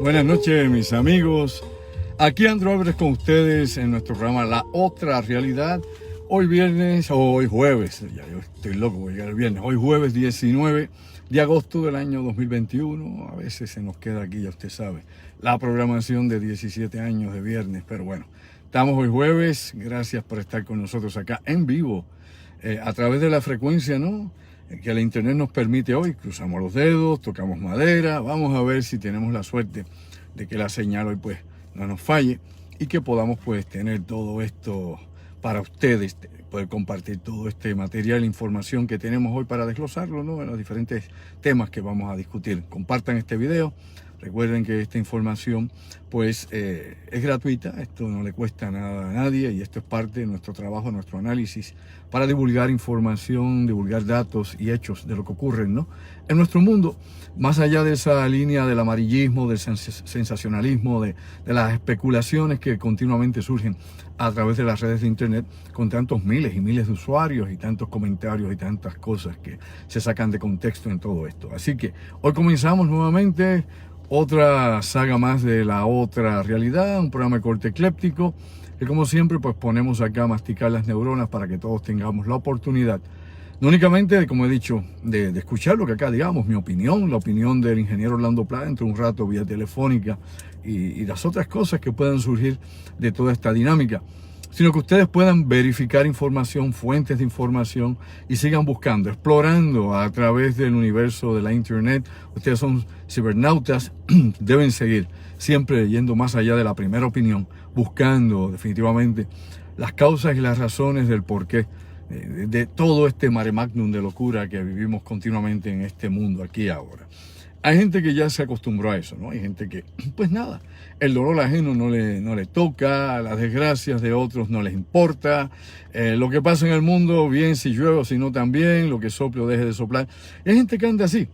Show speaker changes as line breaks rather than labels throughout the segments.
Buenas noches, mis amigos. Aquí Andrew Álvarez con ustedes en nuestro programa La Otra Realidad. Hoy viernes, o hoy jueves, ya yo estoy loco, voy a llegar el viernes. Hoy jueves 19 de agosto del año 2021. A veces se nos queda aquí, ya usted sabe, la programación de 17 años de viernes. Pero bueno, estamos hoy jueves. Gracias por estar con nosotros acá en vivo, a través de la frecuencia, ¿no?, que la internet nos permite hoy. Cruzamos los dedos, tocamos madera, vamos a ver si tenemos la suerte de que la señal hoy pues no nos falle y que podamos pues tener todo esto para ustedes, poder compartir todo este material, información que tenemos hoy para desglosarlo, ¿no?, en los diferentes temas que vamos a discutir. Compartan este video. Recuerden que esta información pues es gratuita, esto no le cuesta nada a nadie y esto es parte de nuestro trabajo, nuestro análisis para divulgar información, divulgar datos y hechos de lo que ocurre, ¿no?, en nuestro mundo, más allá de esa línea del amarillismo, del sensacionalismo, de las especulaciones que continuamente surgen a través de las redes de internet con tantos miles y miles de usuarios y tantos comentarios y tantas cosas que se sacan de contexto en todo esto. Así que hoy comenzamos nuevamente otra saga más de La Otra Realidad, un programa de corte ecléptico que, como siempre, pues ponemos acá a masticar las neuronas para que todos tengamos la oportunidad, no únicamente, como he dicho, de escuchar lo que acá digamos, mi opinión, la opinión del ingeniero Orlando Plata dentro de un rato vía telefónica y las otras cosas que puedan surgir de toda esta dinámica, sino que ustedes puedan verificar información, fuentes de información y sigan buscando, explorando a través del universo de la internet. Ustedes son cibernautas, deben seguir siempre yendo más allá de la primera opinión, buscando definitivamente las causas y las razones del porqué de todo este mare magnum de locura que vivimos continuamente en este mundo aquí y ahora. Hay gente que ya se acostumbró a eso, ¿no? Hay gente que, pues nada, el dolor ajeno no le toca, las desgracias de otros no les importa, lo que pasa en el mundo, bien si llueve o si no también, lo que sople o deje de soplar. Y hay gente que anda así,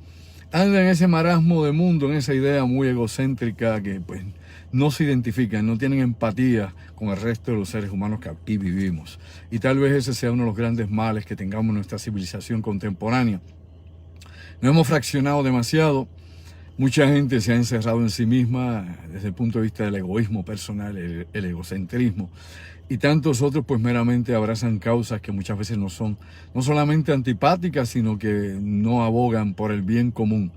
anda en ese marasmo de mundo, en esa idea muy egocéntrica que pues no se identifican, no tienen empatía con el resto de los seres humanos que aquí vivimos. Y tal vez ese sea uno de los grandes males que tengamos en nuestra civilización contemporánea. Nos hemos fraccionado demasiado. Mucha gente se ha encerrado en sí misma desde el punto de vista del egoísmo personal, el egocentrismo. Y tantos otros pues meramente abrazan causas que muchas veces no son no solamente antipáticas, sino que no abogan por el bien común.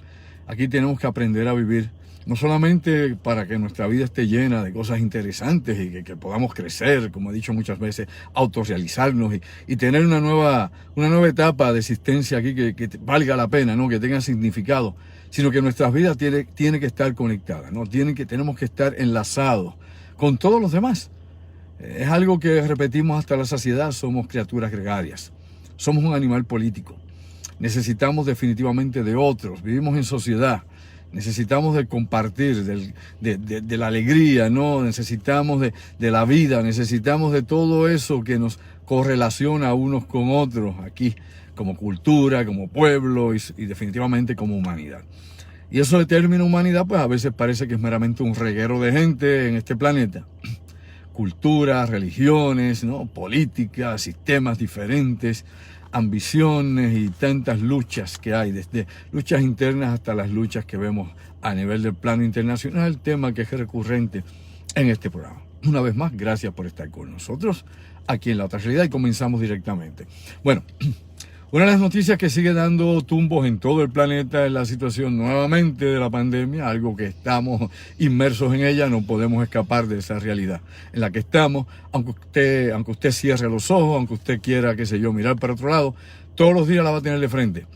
Aquí tenemos que aprender a vivir no solamente para que nuestra vida esté llena de cosas interesantes y que podamos crecer, como he dicho muchas veces, autorrealizarnos y tener una nueva etapa de existencia aquí que valga la pena, ¿no? Que tenga significado, sino que nuestras vidas tienen que estar conectadas, ¿no? Tenemos que estar enlazados con todos los demás. Es algo que repetimos hasta la saciedad: somos criaturas gregarias, somos un animal político, necesitamos definitivamente de otros, vivimos en sociedad, necesitamos del compartir, de la alegría, ¿no? Necesitamos de la vida, necesitamos de todo eso que nos correlaciona unos con otros aquí, como cultura, como pueblo y definitivamente como humanidad. Y eso de término humanidad, pues a veces parece que es meramente un reguero de gente en este planeta. Culturas, religiones, ¿no? Políticas, sistemas diferentes, ambiciones y tantas luchas que hay, desde luchas internas hasta las luchas que vemos a nivel del plano internacional, tema que es recurrente en este programa. Una vez más, gracias por estar con nosotros aquí en La Otra Realidad y comenzamos directamente. Bueno, una de las noticias que sigue dando tumbos en todo el planeta es la situación nuevamente de la pandemia, algo que estamos inmersos en ella, no podemos escapar de esa realidad en la que estamos, aunque usted cierre los ojos, aunque usted quiera, qué sé yo, mirar para otro lado, todos los días la va a tener de frente.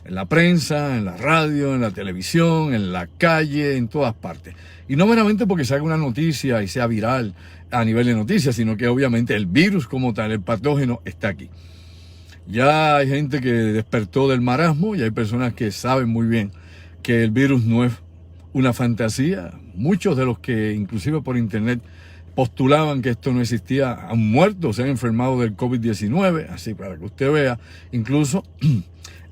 En la prensa, en la radio, en la televisión, en la calle, en todas partes. Y no meramente porque se haga una noticia y sea viral a nivel de noticias, sino que obviamente el virus como tal, el patógeno, está aquí. Ya hay gente que despertó del marasmo y hay personas que saben muy bien que el virus no es una fantasía. Muchos de los que inclusive por internet postulaban que esto no existía han muerto, se han enfermado del COVID-19, así para que usted vea. Incluso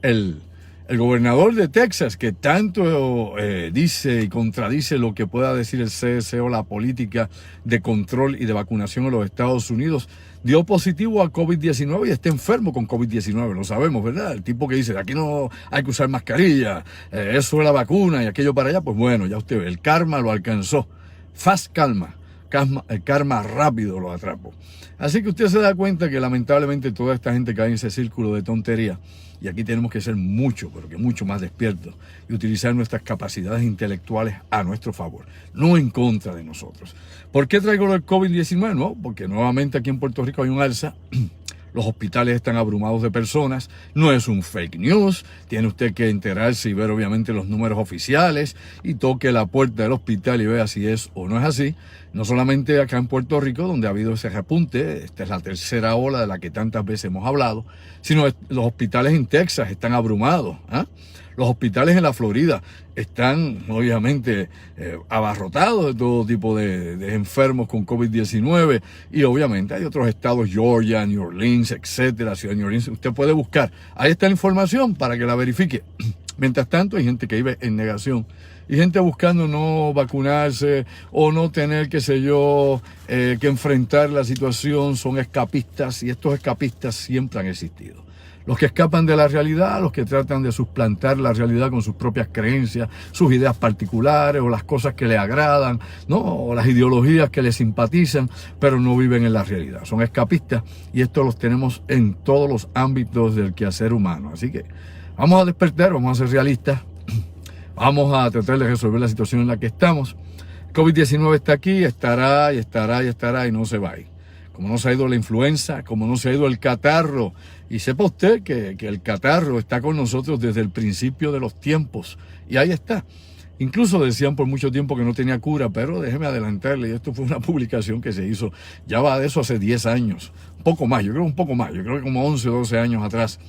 el gobernador de Texas, que tanto dice y contradice lo que pueda decir el CDC o la política de control y de vacunación en los Estados Unidos, dio positivo a COVID-19 y está enfermo con COVID-19, lo sabemos, ¿verdad? El tipo que dice, aquí no hay que usar mascarilla, eso es la vacuna y aquello para allá, pues bueno, ya usted ve, el karma lo alcanzó. Fast karma, el karma rápido lo atrapó. Así que usted se da cuenta que lamentablemente toda esta gente cae en ese círculo de tontería. Y aquí tenemos que ser mucho, pero que mucho más despiertos y utilizar nuestras capacidades intelectuales a nuestro favor, no en contra de nosotros. ¿Por qué traigo el COVID-19? No, porque nuevamente aquí en Puerto Rico hay un alza. Los hospitales están abrumados de personas, no es un fake news, tiene usted que enterarse y ver obviamente los números oficiales y toque la puerta del hospital y vea si es o no es así. No solamente acá en Puerto Rico, donde ha habido ese repunte, esta es la tercera ola de la que tantas veces hemos hablado, sino los hospitales en Texas están abrumados, ¿eh? Los hospitales en la Florida están obviamente abarrotados de todo tipo de enfermos con COVID-19 y obviamente hay otros estados, Georgia, New Orleans, etcétera, Ciudad de New Orleans. Usted puede buscar, ahí está la información para que la verifique. Mientras tanto hay gente que vive en negación y gente buscando no vacunarse o no tener, qué sé yo, que enfrentar la situación, son escapistas y estos escapistas siempre han existido. Los que escapan de la realidad, los que tratan de suplantar la realidad con sus propias creencias, sus ideas particulares o las cosas que le agradan, ¿no? O las ideologías que le simpatizan, pero no viven en la realidad. Son escapistas y esto los tenemos en todos los ámbitos del quehacer humano. Así que vamos a despertar, vamos a ser realistas, vamos a tratar de resolver la situación en la que estamos. COVID-19 está aquí, estará y no se va a ir. Como no se ha ido la influenza, como no se ha ido el catarro. Y sepa usted que el catarro está con nosotros desde el principio de los tiempos. Y ahí está. Incluso decían por mucho tiempo que no tenía cura, pero déjeme adelantarle, y esto fue una publicación que se hizo, ya va de eso hace 10 años, un poco más, yo creo que como 11 o 12 años atrás,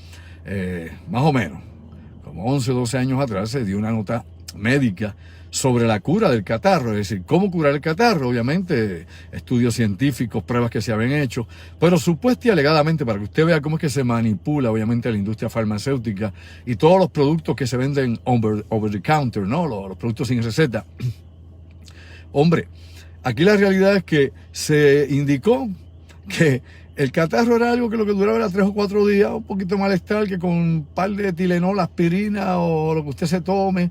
más o menos, como 11 o 12 años atrás se dio una nota médica sobre la cura del catarro, es decir, cómo curar el catarro, obviamente, estudios científicos, pruebas que se habían hecho, pero supuesta y alegadamente, para que usted vea cómo es que se manipula, obviamente, la industria farmacéutica y todos los productos que se venden over the counter, ¿no? Los productos sin receta. Hombre, aquí la realidad es que se indicó que el catarro era algo que lo que duraba era 3 o 4 días, un poquito de malestar, que con un par de Tilenol, aspirina o lo que usted se tome,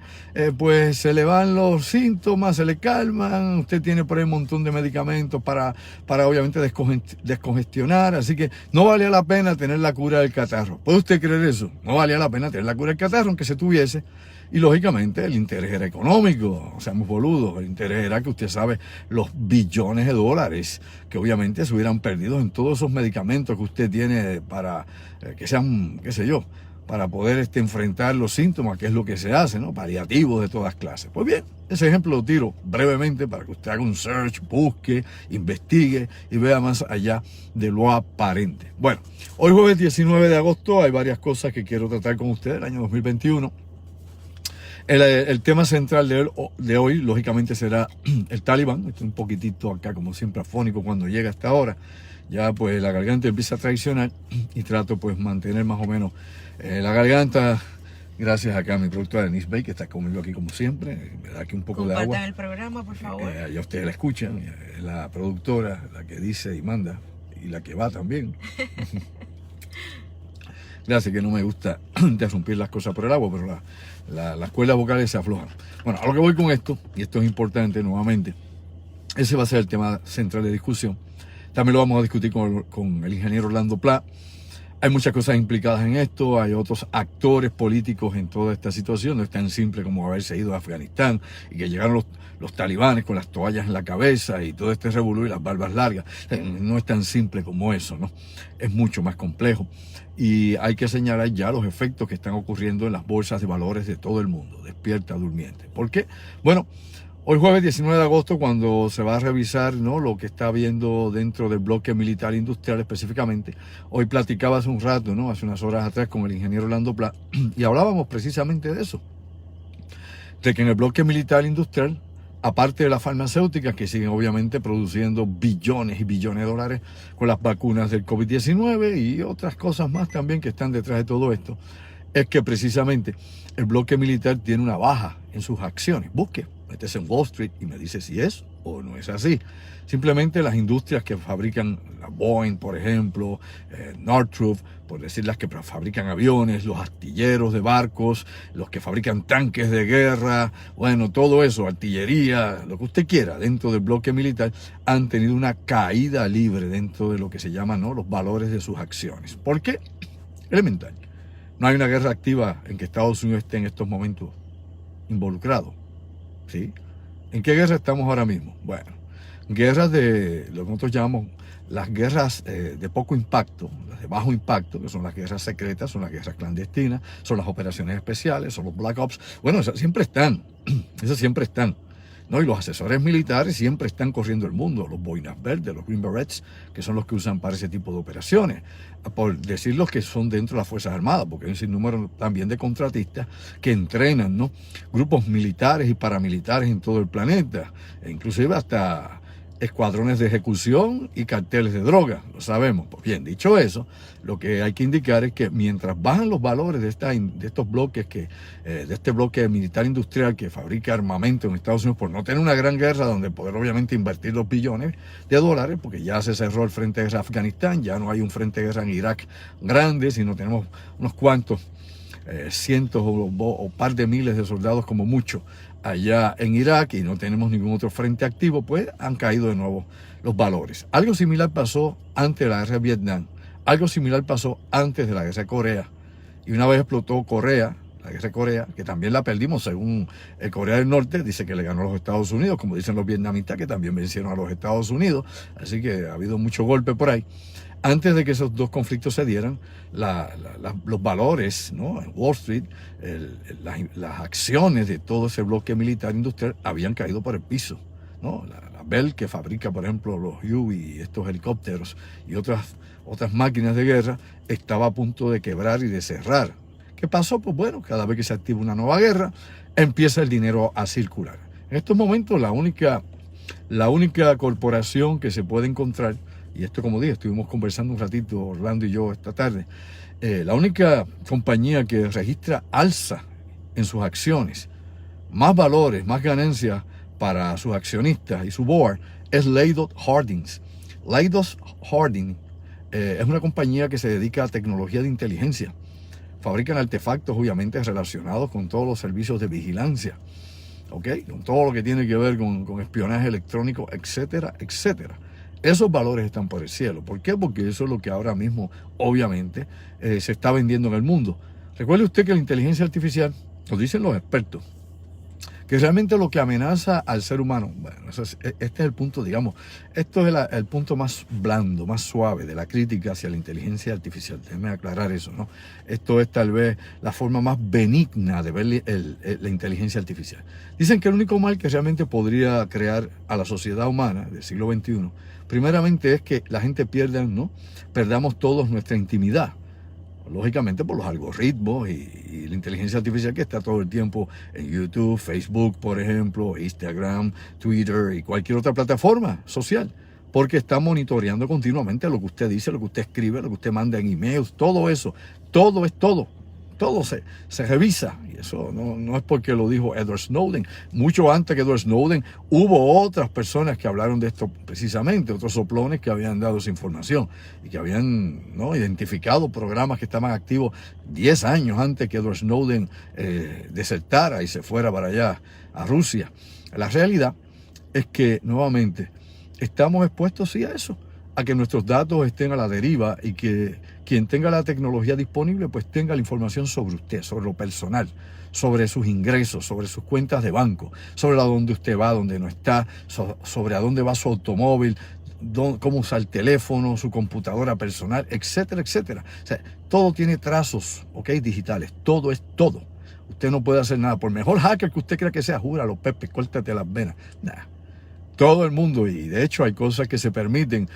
pues se le van los síntomas, se le calman, usted tiene por ahí un montón de medicamentos para obviamente descongestionar, así que no valía la pena tener la cura del catarro. ¿Puede usted creer eso? No valía la pena tener la cura del catarro, aunque se tuviese. Y lógicamente el interés era económico, seamos boludos, el interés era que usted sabe los billones de dólares que obviamente se hubieran perdido en todos esos medicamentos que usted tiene para que sean, qué sé yo, para poder enfrentar los síntomas, que es lo que se hace, ¿no? Paliativos de todas clases. Pues bien, ese ejemplo lo tiro brevemente para que usted haga un search, busque, investigue y vea más allá de lo aparente. Bueno, hoy jueves 19 de agosto hay varias cosas que quiero tratar con usted del año 2021. El tema central de hoy, lógicamente, será el Talibán. Estoy un poquitito acá, como siempre, afónico cuando llega a esta hora. Ya pues la garganta empieza a traicionar y trato pues mantener más o menos la garganta. Gracias acá a mi productora Denise Bay, que está conmigo aquí como siempre. Me da aquí un poco de agua.
Compartan el programa, por favor.
Ya ustedes la escuchan, es la productora, la que dice y manda, y la que va también. Gracias, que no me gusta interrumpir las cosas por el agua, pero las cuerdas vocales se aflojan. Bueno, a lo que voy con esto, y esto es importante nuevamente, ese va a ser el tema central de discusión. También lo vamos a discutir con el ingeniero Orlando Pla. Hay muchas cosas implicadas en esto, hay otros actores políticos en toda esta situación. No es tan simple como haberse ido a Afganistán y que llegaron los talibanes con las toallas en la cabeza y todo este revolú y las barbas largas. No es tan simple como eso, ¿no? Es mucho más complejo. Y hay que señalar ya los efectos que están ocurriendo en las bolsas de valores de todo el mundo, despierta, durmiente. ¿Por qué? Bueno, hoy jueves 19 de agosto, cuando se va a revisar, ¿no?, lo que está habiendo dentro del bloque militar industrial específicamente, hoy platicaba hace un rato, ¿no?, hace unas horas atrás con el ingeniero Orlando Pla, y hablábamos precisamente de eso, de que en el bloque militar industrial, aparte de las farmacéuticas que siguen obviamente produciendo billones y billones de dólares con las vacunas del COVID-19 y otras cosas más también que están detrás de todo esto, es que precisamente el bloque militar tiene una baja en sus acciones. Busque, métese en Wall Street y me dice si es o no es así. Simplemente las industrias que fabrican, la Boeing, por ejemplo, Northrop, por decir las que fabrican aviones, los astilleros de barcos, los que fabrican tanques de guerra, bueno, todo eso, artillería, lo que usted quiera, dentro del bloque militar, han tenido una caída libre dentro de lo que se llama, ¿no?, los valores de sus acciones. ¿Por qué? Elemental. No hay una guerra activa en que Estados Unidos esté en estos momentos involucrado, ¿sí? ¿En qué guerra estamos ahora mismo? Bueno, guerras de lo que nosotros llamamos las guerras de poco impacto, las de bajo impacto, que son las guerras secretas, son las guerras clandestinas, son las operaciones especiales, son los Black Ops. Bueno, esas siempre están, ¿no? Y los asesores militares siempre están corriendo el mundo, los boinas verdes, los Green Berets, que son los que usan para ese tipo de operaciones, por decir los que son dentro de las Fuerzas Armadas, porque hay un sinnúmero también de contratistas que entrenan, ¿no?, grupos militares y paramilitares en todo el planeta, e inclusive hasta escuadrones de ejecución y carteles de droga, lo sabemos. Pues bien, dicho eso, lo que hay que indicar es que mientras bajan los valores de estos bloques, de este bloque militar industrial que fabrica armamento en Estados Unidos, por no tener una gran guerra donde poder obviamente invertir los billones de dólares, porque ya se cerró el frente de guerra de Afganistán, ya no hay un frente de guerra en Irak grande, sino tenemos unos cuantos cientos o par de miles de soldados como mucho allá en Irak y no tenemos ningún otro frente activo, pues han caído de nuevo los valores. Algo similar pasó antes de la guerra de Vietnam, algo similar pasó antes de la guerra de Corea, y una vez explotó Corea, la guerra de Corea, que también la perdimos según Corea del Norte, dice que le ganó a los Estados Unidos, como dicen los vietnamitas que también vencieron a los Estados Unidos, así que ha habido mucho golpe por ahí. Antes de que esos dos conflictos se dieran, los valores, ¿no?, en Wall Street, las acciones de todo ese bloque militar industrial habían caído por el piso, ¿no? La Bell, que fabrica, por ejemplo, los Huey, estos helicópteros y otras máquinas de guerra, estaba a punto de quebrar y de cerrar. ¿Qué pasó? Pues bueno, cada vez que se activa una nueva guerra, empieza el dinero a circular. En estos momentos, la única corporación que se puede encontrar, y esto, como dije, estuvimos conversando un ratito, Orlando y yo, esta tarde, la única compañía que registra alza en sus acciones, más valores, más ganancias para sus accionistas y su board, es Leidos Holdings. Leidos Holdings es una compañía que se dedica a tecnología de inteligencia. Fabrican artefactos, obviamente, relacionados con todos los servicios de vigilancia, ¿ok? Con todo lo que tiene que ver con espionaje electrónico, etcétera, etcétera. Esos valores están por el cielo. ¿Por qué? Porque eso es lo que ahora mismo, obviamente, se está vendiendo en el mundo. Recuerde usted que la inteligencia artificial lo dicen los expertos, que realmente lo que amenaza al ser humano, bueno, este es el punto, digamos, esto es el punto más blando, más suave de la crítica hacia la inteligencia artificial. Déjeme aclarar eso, ¿no? Esto es tal vez la forma más benigna de ver la inteligencia artificial. Dicen que el único mal que realmente podría crear a la sociedad humana del siglo XXI, primeramente es que la gente pierda, ¿no? Perdamos todos nuestra intimidad. Lógicamente por los algoritmos y la inteligencia artificial que está todo el tiempo en YouTube, Facebook, por ejemplo, Instagram, Twitter y cualquier otra plataforma social. Porque está monitoreando continuamente lo que usted dice, lo que usted escribe, lo que usted manda en emails, todo eso. Todo es todo. Todo se revisa. Y eso no es porque lo dijo Edward Snowden. Mucho antes que Edward Snowden hubo otras personas que hablaron de esto precisamente, otros soplones que habían dado esa información y que habían, ¿no?, identificado programas que estaban activos 10 años antes que Edward Snowden desertara y se fuera para allá a Rusia. La realidad es que nuevamente estamos expuestos sí a eso, a que nuestros datos estén a la deriva y que quien tenga la tecnología disponible pues tenga la información sobre usted, sobre lo personal, sobre sus ingresos, sobre sus cuentas de banco, sobre a dónde usted va, dónde no está, sobre a dónde va su automóvil, cómo usa el teléfono, su computadora personal, etcétera, etcétera. O sea, todo tiene trazos, ¿ok?, digitales, todo es todo. Usted no puede hacer nada. Por mejor hacker que usted crea que sea, júralo, Pepe, córtate las venas. Nada. Todo el mundo, y de hecho hay cosas que se permiten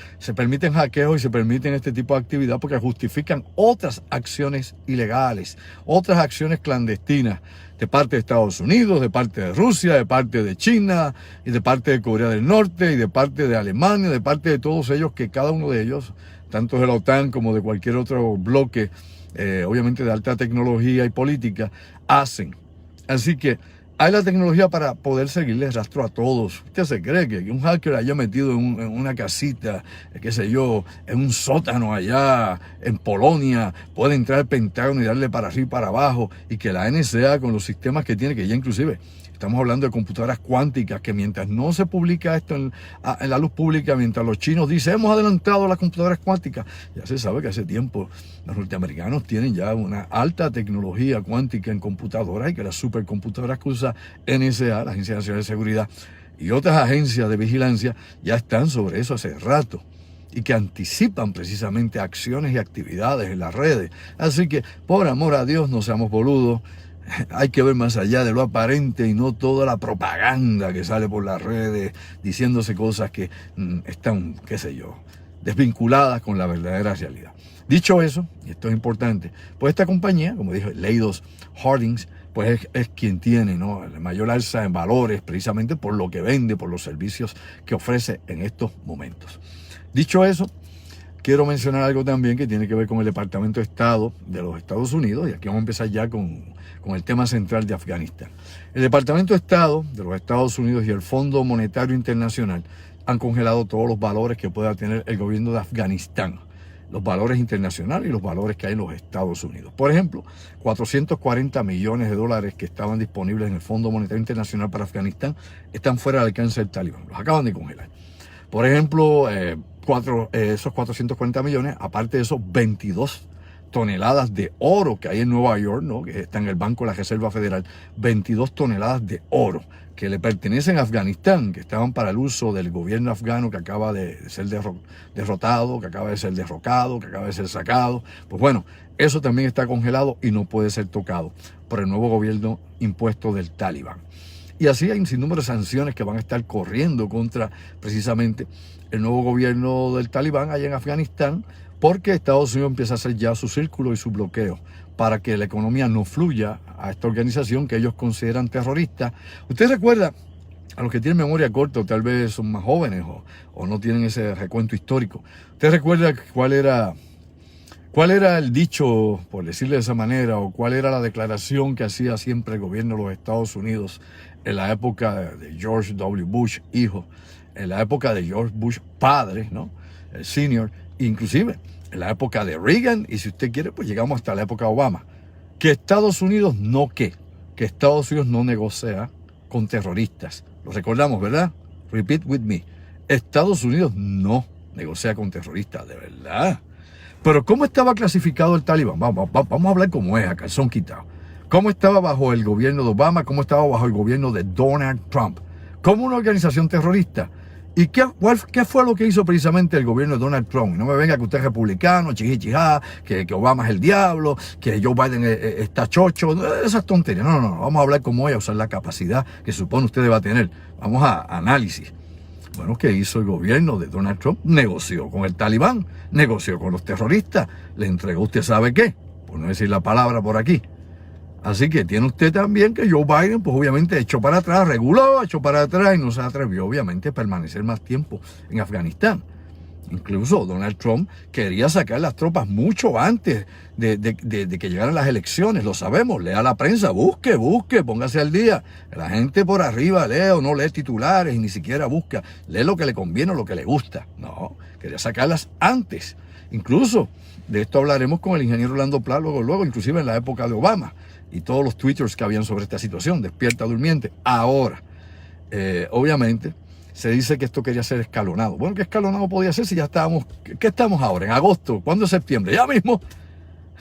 hackeos y se permiten este tipo de actividad porque justifican otras acciones ilegales, otras acciones clandestinas de parte de Estados Unidos, de parte de Rusia, de parte de China y de parte de Corea del Norte y de parte de Alemania, de parte de todos ellos, que cada uno de ellos, tanto de la OTAN como de cualquier otro bloque, obviamente de alta tecnología y política, hacen. Así que hay la tecnología para poder seguirle rastro a todos. ¿Usted se cree que un hacker haya metido en una casita, qué sé yo, en un sótano allá en Polonia, puede entrar al Pentágono y darle para arriba y para abajo, y que la NSA con los sistemas que tiene, que ya inclusive estamos hablando de computadoras cuánticas, que mientras no se publica esto en la luz pública, mientras los chinos dicen hemos adelantado las computadoras cuánticas, ya se sabe que hace tiempo los norteamericanos tienen ya una alta tecnología cuántica en computadoras y que las supercomputadoras que usa NSA, la Agencia Nacional de Seguridad, y otras agencias de vigilancia ya están sobre eso hace rato y que anticipan precisamente acciones y actividades en las redes. Así que, por amor a Dios, no seamos boludos. Hay que ver más allá de lo aparente y no toda la propaganda que sale por las redes diciéndose cosas que están, qué sé yo, desvinculadas con la verdadera realidad. Dicho eso, y esto es importante, pues esta compañía, como dije, Leidos Holdings, pues es quien tiene, ¿no?, la mayor alza en valores precisamente por lo que vende, por los servicios que ofrece en estos momentos. Dicho eso, quiero mencionar algo también que tiene que ver con el Departamento de Estado de los Estados Unidos, y aquí vamos a empezar ya con el tema central de Afganistán. El Departamento de Estado de los Estados Unidos y el Fondo Monetario Internacional han congelado todos los valores que pueda tener el gobierno de Afganistán, los valores internacionales y los valores que hay en los Estados Unidos. Por ejemplo, 440 millones de dólares que estaban disponibles en el Fondo Monetario Internacional para Afganistán están fuera del alcance del talibán, los acaban de congelar. Por ejemplo, esos 440 millones, aparte de esos 22 toneladas de oro que hay en Nueva York, ¿no?, que está en el Banco de la Reserva Federal, 22 toneladas de oro que le pertenecen a Afganistán, que estaban para el uso del gobierno afgano que acaba de ser derrotado, que acaba de ser derrocado, que acaba de ser sacado. Pues bueno, eso también está congelado y no puede ser tocado por el nuevo gobierno impuesto del Talibán. Y así hay un sinnúmero de sanciones que van a estar corriendo contra precisamente el nuevo gobierno del Talibán allá en Afganistán, porque Estados Unidos empieza a hacer ya su círculo y su bloqueo para que la economía no fluya a esta organización que ellos consideran terrorista. Usted recuerda, a los que tienen memoria corta o tal vez son más jóvenes o no tienen ese recuento histórico, ¿usted recuerda cuál era el dicho, por decirle de esa manera, o cuál era la declaración que hacía siempre el gobierno de los Estados Unidos en la época de George W. Bush, hijo, en la época de George Bush, padre, ¿no?, el senior, inclusive en la época de Reagan, y si usted quiere, pues llegamos hasta la época de Obama? Que Estados Unidos que Estados Unidos no negocia con terroristas. Lo recordamos, ¿verdad? Repeat with me. Estados Unidos no negocia con terroristas, de verdad. Pero ¿cómo estaba clasificado el Talibán? Vamos a hablar como es, a calzón quitado. cómo estaba bajo el gobierno de Obama, cómo estaba bajo el gobierno de Donald Trump, como una organización terrorista. ¿Y qué fue lo que hizo precisamente el gobierno de Donald Trump? No me venga que usted es republicano, chichichá, que Obama es el diablo, que Joe Biden está chocho, esas tonterías. No, vamos a hablar como ella, usar la capacidad que supone usted va a tener. Vamos a análisis. Bueno, ¿qué hizo el gobierno de Donald Trump? Negoció con el Talibán, negoció con los terroristas, le entregó usted sabe qué, por no decir la palabra por aquí. Así que tiene usted también que Joe Biden, pues obviamente echó para atrás, reguló, echó para atrás y no se atrevió obviamente a permanecer más tiempo en Afganistán. Incluso Donald Trump quería sacar las tropas mucho antes de que llegaran las elecciones, lo sabemos, lea la prensa, busque, póngase al día. La gente por arriba lee o no lee titulares y ni siquiera busca, lee lo que le conviene o lo que le gusta. No, quería sacarlas antes. Incluso de esto hablaremos con el ingeniero Orlando Pla luego, inclusive en la época de Obama y todos los twitters que habían sobre esta situación, despierta durmiente. Ahora, obviamente, se dice que esto quería ser escalonado. Bueno, ¿qué escalonado podía ser si ya estábamos? ¿Qué estamos ahora? ¿En agosto? ¿Cuándo es septiembre? ¿Ya mismo?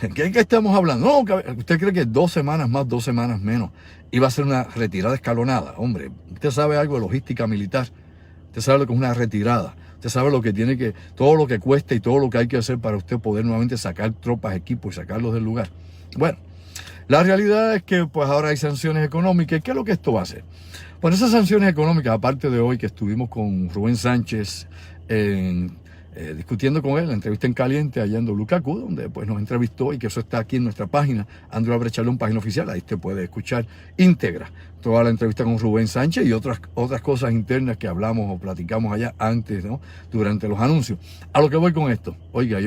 ¿En qué estamos hablando? No, ¿usted cree que 2 semanas más, 2 semanas menos iba a ser una retirada escalonada? Hombre, usted sabe algo de logística militar. Usted sabe lo que es una retirada. Usted sabe lo que tiene que, todo lo que cuesta y todo lo que hay que hacer para usted poder nuevamente sacar tropas, equipos y sacarlos del lugar. Bueno, la realidad es que pues ahora hay sanciones económicas. ¿Qué es lo que esto va a hacer? Bueno, esas sanciones económicas, aparte de hoy que estuvimos con Rubén Sánchez discutiendo con él, la entrevista en caliente allá en WKQ, donde pues nos entrevistó y que eso está aquí en nuestra página, Andrew Álvarez Chalón, página oficial, ahí usted puede escuchar íntegra toda la entrevista con Rubén Sánchez y otras cosas internas que hablamos o platicamos allá antes, ¿no? Durante los anuncios. A lo que voy con esto, oiga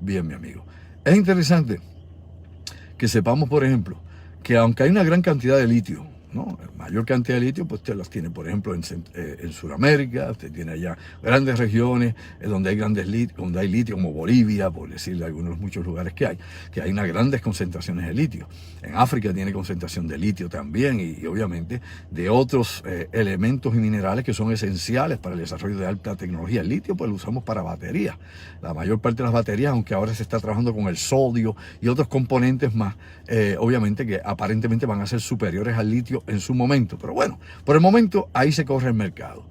bien, mi amigo. Es interesante que sepamos, por ejemplo, que aunque hay una gran cantidad de litio, ¿no? Mayor cantidad de litio, pues usted las tiene, por ejemplo, en Sudamérica, usted tiene allá grandes regiones donde hay litio, como Bolivia, por decirle algunos de los muchos lugares que hay unas grandes concentraciones de litio. En África tiene concentración de litio también y obviamente de otros elementos y minerales que son esenciales para el desarrollo de alta tecnología. El litio pues lo usamos para baterías. La mayor parte de las baterías, aunque ahora se está trabajando con el sodio y otros componentes más, obviamente que aparentemente van a ser superiores al litio en su momento. Pero bueno, por el momento ahí se corre el mercado.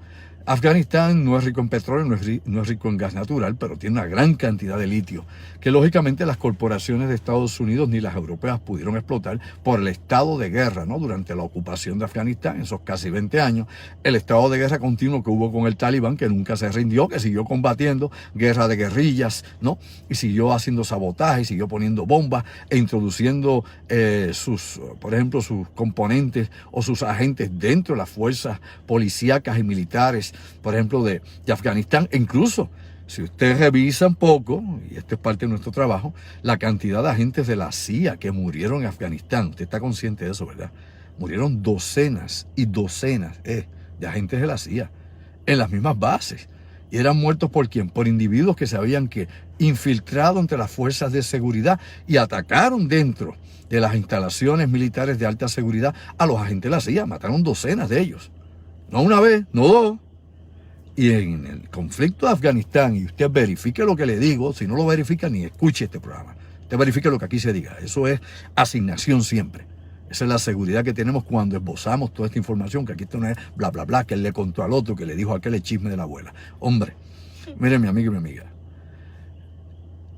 Afganistán no es rico en petróleo, no es rico en gas natural, pero tiene una gran cantidad de litio, que lógicamente las corporaciones de Estados Unidos ni las europeas pudieron explotar por el estado de guerra, ¿no? Durante la ocupación de Afganistán, en esos casi 20 años, el estado de guerra continuo que hubo con el Talibán, que nunca se rindió, que siguió combatiendo, guerra de guerrillas, ¿no? Y siguió haciendo sabotaje, siguió poniendo bombas e introduciendo por ejemplo, sus componentes o sus agentes dentro de las fuerzas policíacas y militares, por ejemplo, de Afganistán. E incluso, si usted revisa un poco, y esto es parte de nuestro trabajo, la cantidad de agentes de la CIA que murieron en Afganistán, usted está consciente de eso, ¿verdad? Murieron docenas y docenas de agentes de la CIA en las mismas bases. ¿Y eran muertos por quién? Por individuos que se habían infiltrado entre las fuerzas de seguridad y atacaron dentro de las instalaciones militares de alta seguridad a los agentes de la CIA. Mataron docenas de ellos. No una vez, no dos. Y en el conflicto de Afganistán, y usted verifique lo que le digo, si no lo verifica, ni escuche este programa. Usted verifique lo que aquí se diga. Eso es asignación siempre. Esa es la seguridad que tenemos cuando esbozamos toda esta información, que aquí esto no es bla, bla, bla, que él le contó al otro, que le dijo a aquel el chisme de la abuela. Hombre, mire mi amigo y mi amiga,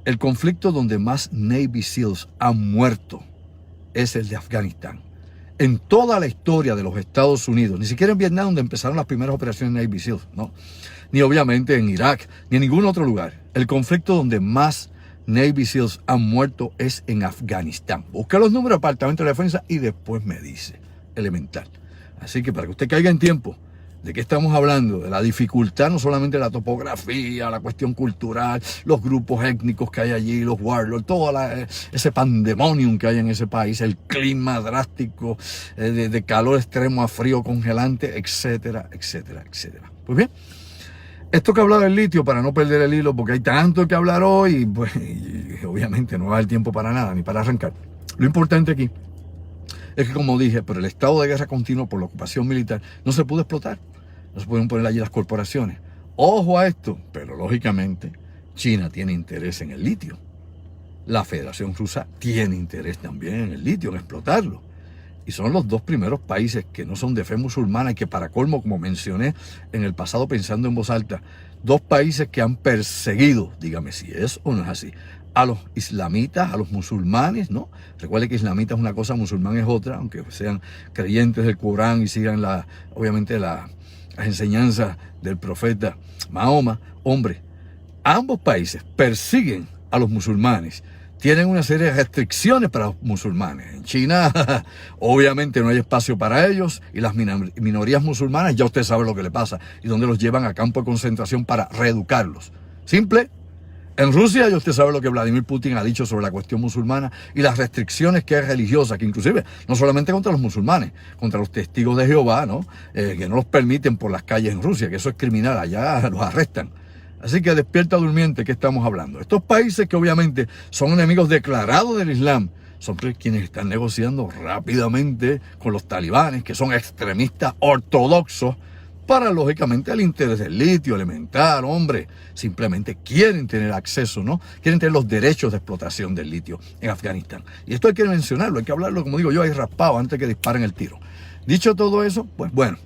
el conflicto donde más Navy SEALs han muerto es el de Afganistán. En toda la historia de los Estados Unidos, ni siquiera en Vietnam, donde empezaron las primeras operaciones Navy SEALs, ¿no? Ni obviamente en Irak, ni en ningún otro lugar. El conflicto donde más Navy SEALs han muerto es en Afganistán. Busque los números del Departamento de Defensa y después me dice. Elemental. Así que para que usted caiga en tiempo de qué estamos hablando, de la dificultad no solamente de la topografía, la cuestión cultural, los grupos étnicos que hay allí, los warlords, todo ese pandemonium que hay en ese país, el clima drástico, de calor extremo a frío congelante, etcétera, etcétera, etcétera. Pues bien, esto que hablaba del litio, para no perder el hilo, porque hay tanto que hablar hoy, pues y obviamente no va a haber tiempo para nada, ni para arrancar. Lo importante aquí es que, como dije, por el estado de guerra continuo, por la ocupación militar, no se pudo explotar. No se pueden poner allí las corporaciones. Ojo a esto, pero lógicamente China tiene interés en el litio. La Federación Rusa tiene interés también en el litio, en explotarlo. Y son los dos primeros países que no son de fe musulmana y que, para colmo, como mencioné en el pasado pensando en voz alta, dos países que han perseguido, dígame si es o no es así, a los islamitas, a los musulmanes, ¿no? Recuerde que islamita es una cosa, musulmán es otra, aunque sean creyentes del Corán y sigan obviamente las enseñanzas del profeta Mahoma. Hombre, ambos países persiguen a los musulmanes. Tienen una serie de restricciones para los musulmanes. En China, obviamente, no hay espacio para ellos, y las minorías musulmanas, ya usted sabe lo que le pasa, y donde los llevan a campo de concentración para reeducarlos. Simple. En Rusia, ya usted sabe lo que Vladimir Putin ha dicho sobre la cuestión musulmana y las restricciones que es religiosa, que inclusive no solamente contra los musulmanes, contra los testigos de Jehová, ¿no? Que no los permiten por las calles en Rusia, que eso es criminal, allá los arrestan. Así que despierta durmiente, ¿qué estamos hablando? Estos países que obviamente son enemigos declarados del Islam, son quienes están negociando rápidamente con los talibanes, que son extremistas ortodoxos, para, lógicamente, el interés del litio elemental. Hombre, simplemente quieren tener acceso, ¿no? Quieren tener los derechos de explotación del litio en Afganistán. Y esto hay que mencionarlo, hay que hablarlo, como digo yo, ahí raspado antes que disparen el tiro. Dicho todo eso, pues bueno,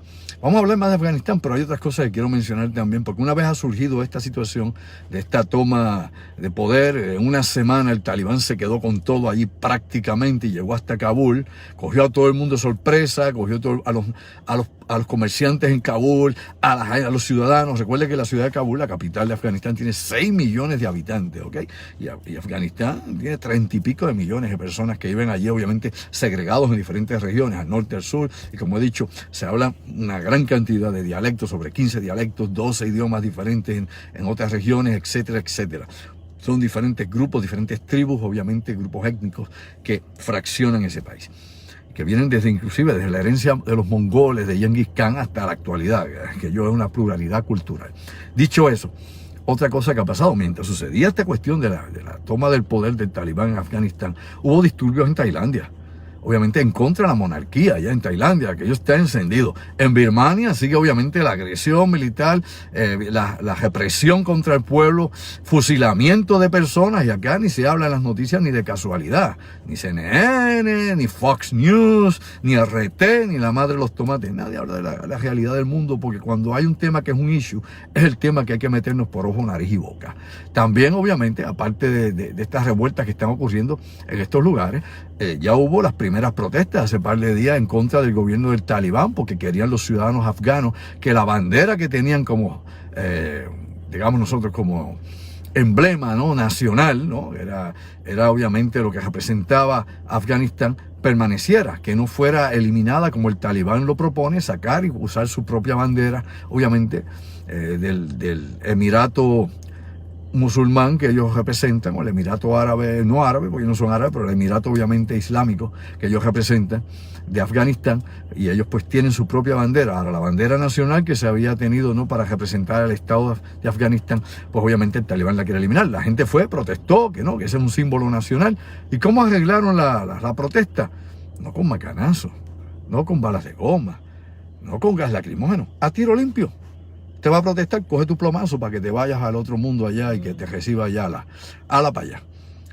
vamos a hablar más de Afganistán, pero hay otras cosas que quiero mencionar también, porque una vez ha surgido esta situación de esta toma de poder, en una semana el talibán se quedó con todo allí prácticamente y llegó hasta Kabul, cogió a todo el mundo de sorpresa, cogió a los comerciantes en Kabul, a los ciudadanos. Recuerde que la ciudad de Kabul, la capital de Afganistán, tiene 6 millones de habitantes, ¿ok? Y Afganistán tiene 30 y pico de millones de personas que viven allí, obviamente segregados en diferentes regiones, al norte, al sur, y como he dicho, se habla una gran cantidad de dialectos, sobre 15 dialectos, 12 idiomas diferentes en otras regiones, etcétera, etcétera. Son diferentes grupos, diferentes tribus, obviamente grupos étnicos que fraccionan ese país, que vienen inclusive desde la herencia de los mongoles, de Genghis Khan, hasta la actualidad, que yo es una pluralidad cultural. Dicho eso, otra cosa que ha pasado, mientras sucedía esta cuestión de la toma del poder del talibán en Afganistán, hubo disturbios en Tailandia. Obviamente en contra de la monarquía allá en Tailandia, aquello está encendido. En Birmania sigue obviamente la agresión militar, la represión contra el pueblo, fusilamiento de personas, y acá ni se habla en las noticias ni de casualidad. Ni CNN, ni Fox News, ni RT, ni la madre de los tomates. Nadie habla de la realidad del mundo, porque cuando hay un tema que es un issue, es el tema que hay que meternos por ojo, nariz y boca. También obviamente, aparte de estas revueltas que están ocurriendo en estos lugares, ya hubo las primeras protestas hace par de días en contra del gobierno del talibán, porque querían los ciudadanos afganos que la bandera que tenían como, digamos nosotros, como emblema, ¿no?, nacional, ¿no?, era obviamente lo que representaba Afganistán, permaneciera, que no fuera eliminada como el talibán lo propone, sacar y usar su propia bandera, obviamente, del Emirato musulmán que ellos representan, o el Emirato árabe, no árabe, porque no son árabes, pero el Emirato obviamente islámico que ellos representan, de Afganistán, y ellos pues tienen su propia bandera. Ahora, la bandera nacional que se había tenido, ¿no?, para representar al Estado de Afganistán, pues obviamente el talibán la quiere eliminar. La gente fue, protestó, que no, que ese es un símbolo nacional. ¿Y cómo arreglaron la protesta? No con macanazos, no con balas de goma, no con gas lacrimógeno, a tiro limpio. Te va a protestar, coge tu plomazo para que te vayas al otro mundo allá y que te reciba allá a la para allá.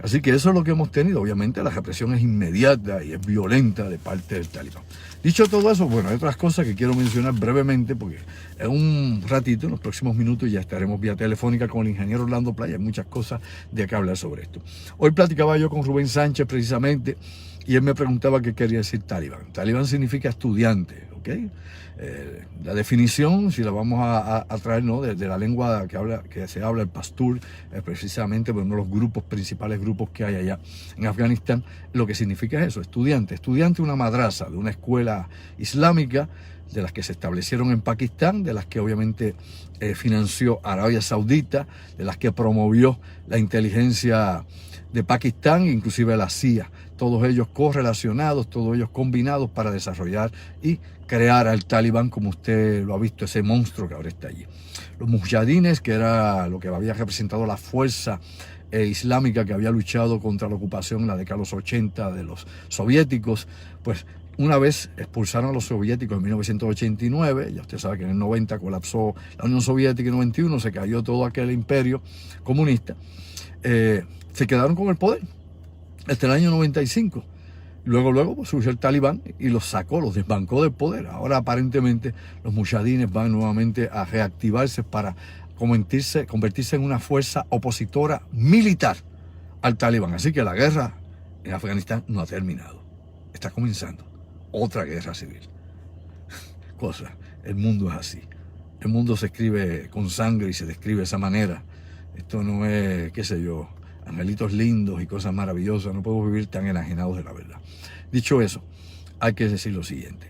Así que eso es lo que hemos tenido. Obviamente la represión es inmediata y es violenta de parte del talibán. Dicho todo eso, bueno, hay otras cosas que quiero mencionar brevemente, porque en un ratito, en los próximos minutos, ya estaremos vía telefónica con el ingeniero Orlando Playa. Hay muchas cosas de que hablar sobre esto. Hoy platicaba yo con Rubén Sánchez precisamente, y él me preguntaba qué quería decir talibán. Talibán significa estudiante, ¿ok? La definición, si la vamos a traer, ¿no?, de la lengua que se habla, el pastur, precisamente por uno de los grupos, principales grupos que hay allá en Afganistán, lo que significa es eso, estudiante. Estudiante de una madrasa, de una escuela islámica, de las que se establecieron en Pakistán, de las que obviamente financió Arabia Saudita, de las que promovió la inteligencia de Pakistán, inclusive la CIA. Todos ellos correlacionados, todos ellos combinados para desarrollar y crear al talibán, como usted lo ha visto, ese monstruo que ahora está allí. Los mujahidines, que era lo que había representado la fuerza islámica que había luchado contra la ocupación en la década de los 80 de los soviéticos, pues una vez expulsaron a los soviéticos en 1989, ya usted sabe que en el 90 colapsó la Unión Soviética, en el 91 se cayó todo aquel imperio comunista, se quedaron con el poder hasta el año 95. Luego pues, surgió el Talibán y los sacó, los desbancó del poder. Ahora aparentemente los mujahidines van nuevamente a reactivarse para convertirse en una fuerza opositora militar al Talibán. Así que la guerra en Afganistán no ha terminado. Está comenzando otra guerra civil. El mundo es así. El mundo se escribe con sangre y se describe de esa manera. Esto no es, qué sé yo, angelitos lindos y cosas maravillosas. No podemos vivir tan enajenados de la verdad. Dicho eso, hay que decir lo siguiente.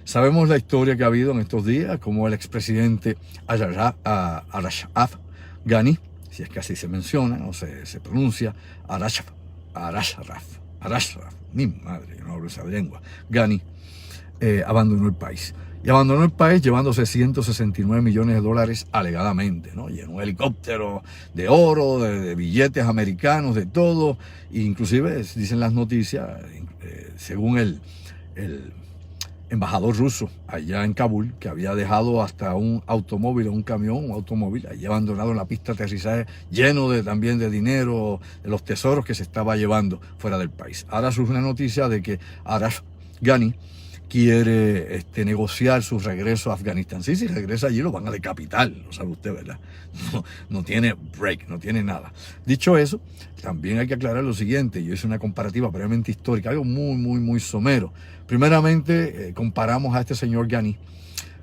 Sabemos la historia que ha habido en estos días, como el expresidente Ashraf Ghani, si es que así se menciona o se pronuncia, Ashraf, mi madre, yo no hablo esa lengua, Ghani, abandonó el país. Y abandonó el país llevándose 169 millones de dólares alegadamente, ¿no? Y en un helicóptero de oro, de billetes americanos, de todo. E inclusive dicen las noticias, según el embajador ruso allá en Kabul, que había dejado hasta un automóvil, un automóvil, allí abandonado en la pista de aterrizaje, lleno también de dinero, de los tesoros que se estaba llevando fuera del país. Ahora surge una noticia de que Ashraf Ghani quiere negociar su regreso a Afganistán. Sí, si regresa allí lo van a decapitar, lo sabe usted, ¿verdad? No tiene break, no tiene nada. Dicho eso, también hay que aclarar lo siguiente. Yo hice una comparativa previamente histórica, algo muy somero. Primeramente, comparamos a este señor Ghani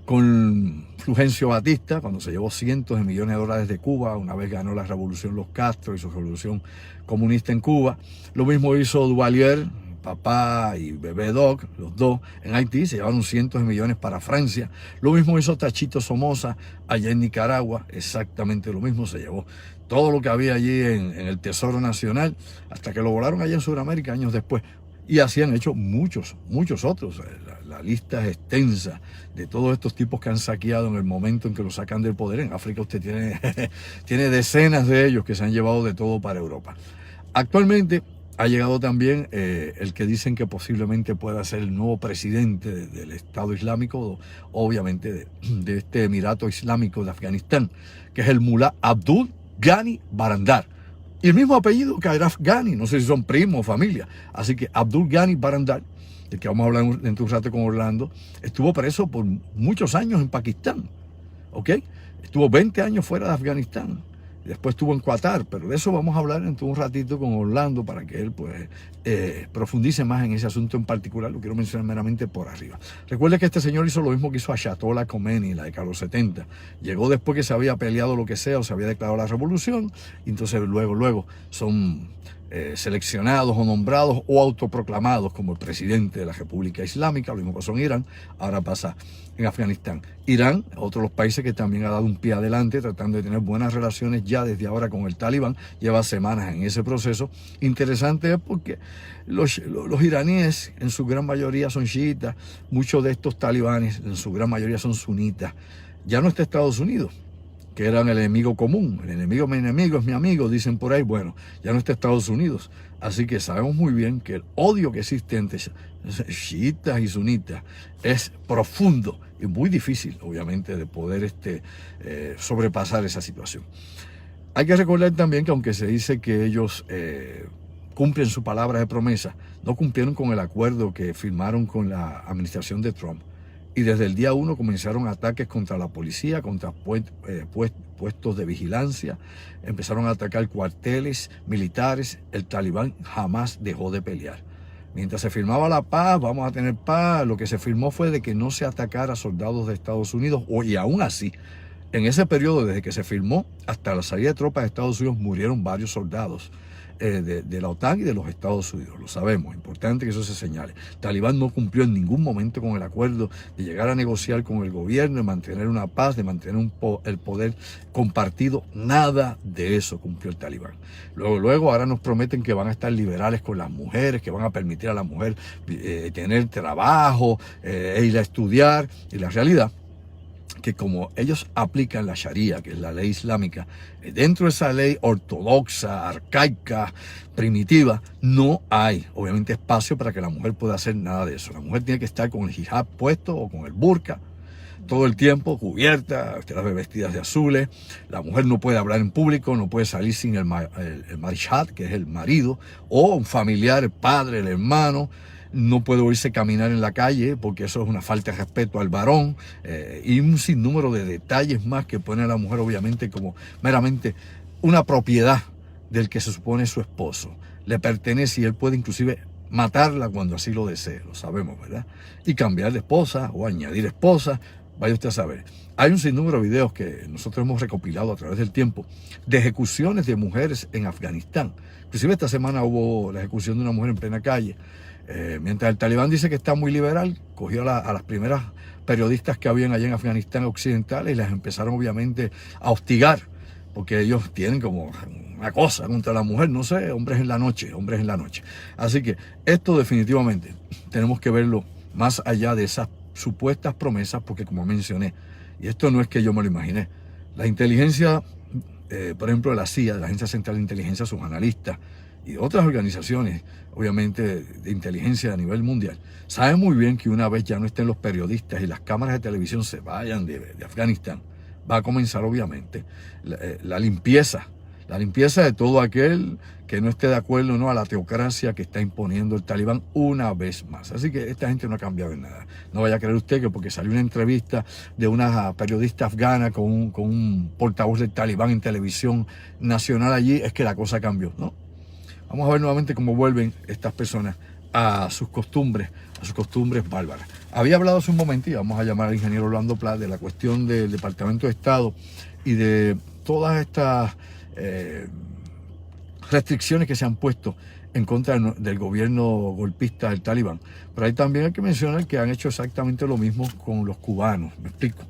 con Fulgencio Batista, cuando se llevó cientos de millones de dólares de Cuba, una vez ganó la revolución Los Castro y su revolución comunista en Cuba. Lo mismo hizo Duvalier, papá y bebé Doc, los dos, en Haití, se llevaron cientos de millones para Francia. Lo mismo hizo Tachito Somoza allá en Nicaragua, exactamente lo mismo, se llevó todo lo que había allí en el Tesoro Nacional, hasta que lo volaron allá en Sudamérica años después. Y así han hecho muchos otros. La lista es extensa de todos estos tipos que han saqueado en el momento en que lo sacan del poder. En África usted tiene decenas de ellos que se han llevado de todo para Europa. Actualmente ha llegado también el que dicen que posiblemente pueda ser el nuevo presidente del Estado Islámico, obviamente de este Emirato Islámico de Afganistán, que es el Mullah Abdul Ghani Barandar. Y el mismo apellido que Ashraf Ghani, no sé si son primos o familia. Así que Abdul Ghani Barandar, del que vamos a hablar dentro de un rato con Orlando, estuvo preso por muchos años en Pakistán. ¿Ok? Estuvo 20 años fuera de Afganistán. Después estuvo en Qatar, pero de eso vamos a hablar dentro de un ratito con Orlando para que él pues profundice más en ese asunto en particular. Lo quiero mencionar meramente por arriba. Recuerde que este señor hizo lo mismo que hizo Ayatollah Khomeini, la década de los 70. Llegó después que se había peleado lo que sea o se había declarado la revolución, y entonces luego son seleccionados o nombrados o autoproclamados como el presidente de la República Islámica. Lo mismo pasó en Irán, ahora pasa en Afganistán. Irán, otro de los países que también ha dado un pie adelante tratando de tener buenas relaciones ya desde ahora con el Talibán, lleva semanas en ese proceso. Interesante es porque los iraníes en su gran mayoría son chiitas, muchos de estos talibanes en su gran mayoría son sunitas. Ya no está Estados Unidos, que eran el enemigo común. El enemigo, mi enemigo es mi amigo, dicen por ahí. Bueno, ya no está Estados Unidos. Así que sabemos muy bien que el odio que existe entre chiitas y sunitas es profundo y muy difícil, obviamente, de poder sobrepasar esa situación. Hay que recordar también que aunque se dice que ellos cumplen su palabra de promesa, no cumplieron con el acuerdo que firmaron con la administración de Trump. Y desde el día 1 comenzaron ataques contra la policía, contra puestos de vigilancia, empezaron a atacar cuarteles militares. El Talibán jamás dejó de pelear. Mientras se firmaba la paz, vamos a tener paz, lo que se firmó fue de que no se atacara a soldados de Estados Unidos, y aún así, en ese periodo, desde que se firmó hasta la salida de tropas de Estados Unidos, murieron varios soldados de la OTAN y de los Estados Unidos, lo sabemos, importante que eso se señale. Talibán no cumplió en ningún momento con el acuerdo de llegar a negociar con el gobierno, de mantener una paz, de mantener el poder compartido, nada de eso cumplió el Talibán. Luego ahora nos prometen que van a estar liberales con las mujeres, que van a permitir a la mujer tener trabajo, ir a estudiar, y la realidad que como ellos aplican la Sharia, que es la ley islámica, dentro de esa ley ortodoxa, arcaica, primitiva, no hay, obviamente, espacio para que la mujer pueda hacer nada de eso. La mujer tiene que estar con el hijab puesto o con el burka todo el tiempo, cubierta, usted las ve vestidas de azules. La mujer no puede hablar en público, no puede salir sin el marishad, que es el marido, o un familiar, el padre, el hermano. no puede oírse caminar en la calle porque eso es una falta de respeto al varón, y un sinnúmero de detalles más que pone a la mujer obviamente como meramente una propiedad del que se supone su esposo. Le pertenece y él puede inclusive matarla cuando así lo desee, lo sabemos, ¿verdad? Y cambiar de esposa o añadir esposa, vaya usted a saber. Hay un sinnúmero de videos que nosotros hemos recopilado a través del tiempo de ejecuciones de mujeres en Afganistán. Inclusive esta semana hubo la ejecución de una mujer en plena calle. Mientras el talibán dice que está muy liberal, cogió a las primeras periodistas que habían allá en Afganistán occidental y las empezaron obviamente a hostigar, porque ellos tienen como una cosa contra la mujer, no sé, hombres en la noche. Así que esto definitivamente tenemos que verlo más allá de esas supuestas promesas, porque como mencioné, y esto no es que yo me lo imaginé, la inteligencia, por ejemplo, de la CIA, de la Agencia Central de Inteligencia, sus analistas y otras organizaciones, obviamente, de inteligencia a nivel mundial, saben muy bien que una vez ya no estén los periodistas y las cámaras de televisión se vayan de Afganistán, va a comenzar obviamente la limpieza de todo aquel que no esté de acuerdo, ¿no?, a la teocracia que está imponiendo el talibán una vez más. Así que esta gente no ha cambiado en nada. No vaya a creer usted que porque salió una entrevista de una periodista afgana con un portavoz del talibán en televisión nacional allí, es que la cosa cambió, ¿no? Vamos a ver nuevamente cómo vuelven estas personas a sus costumbres bárbaras. Había hablado hace un momento, y vamos a llamar al ingeniero Orlando Pla, de la cuestión del Departamento de Estado y de todas estas restricciones que se han puesto en contra del gobierno golpista del talibán. Pero ahí también hay que mencionar que han hecho exactamente lo mismo con los cubanos, me explico.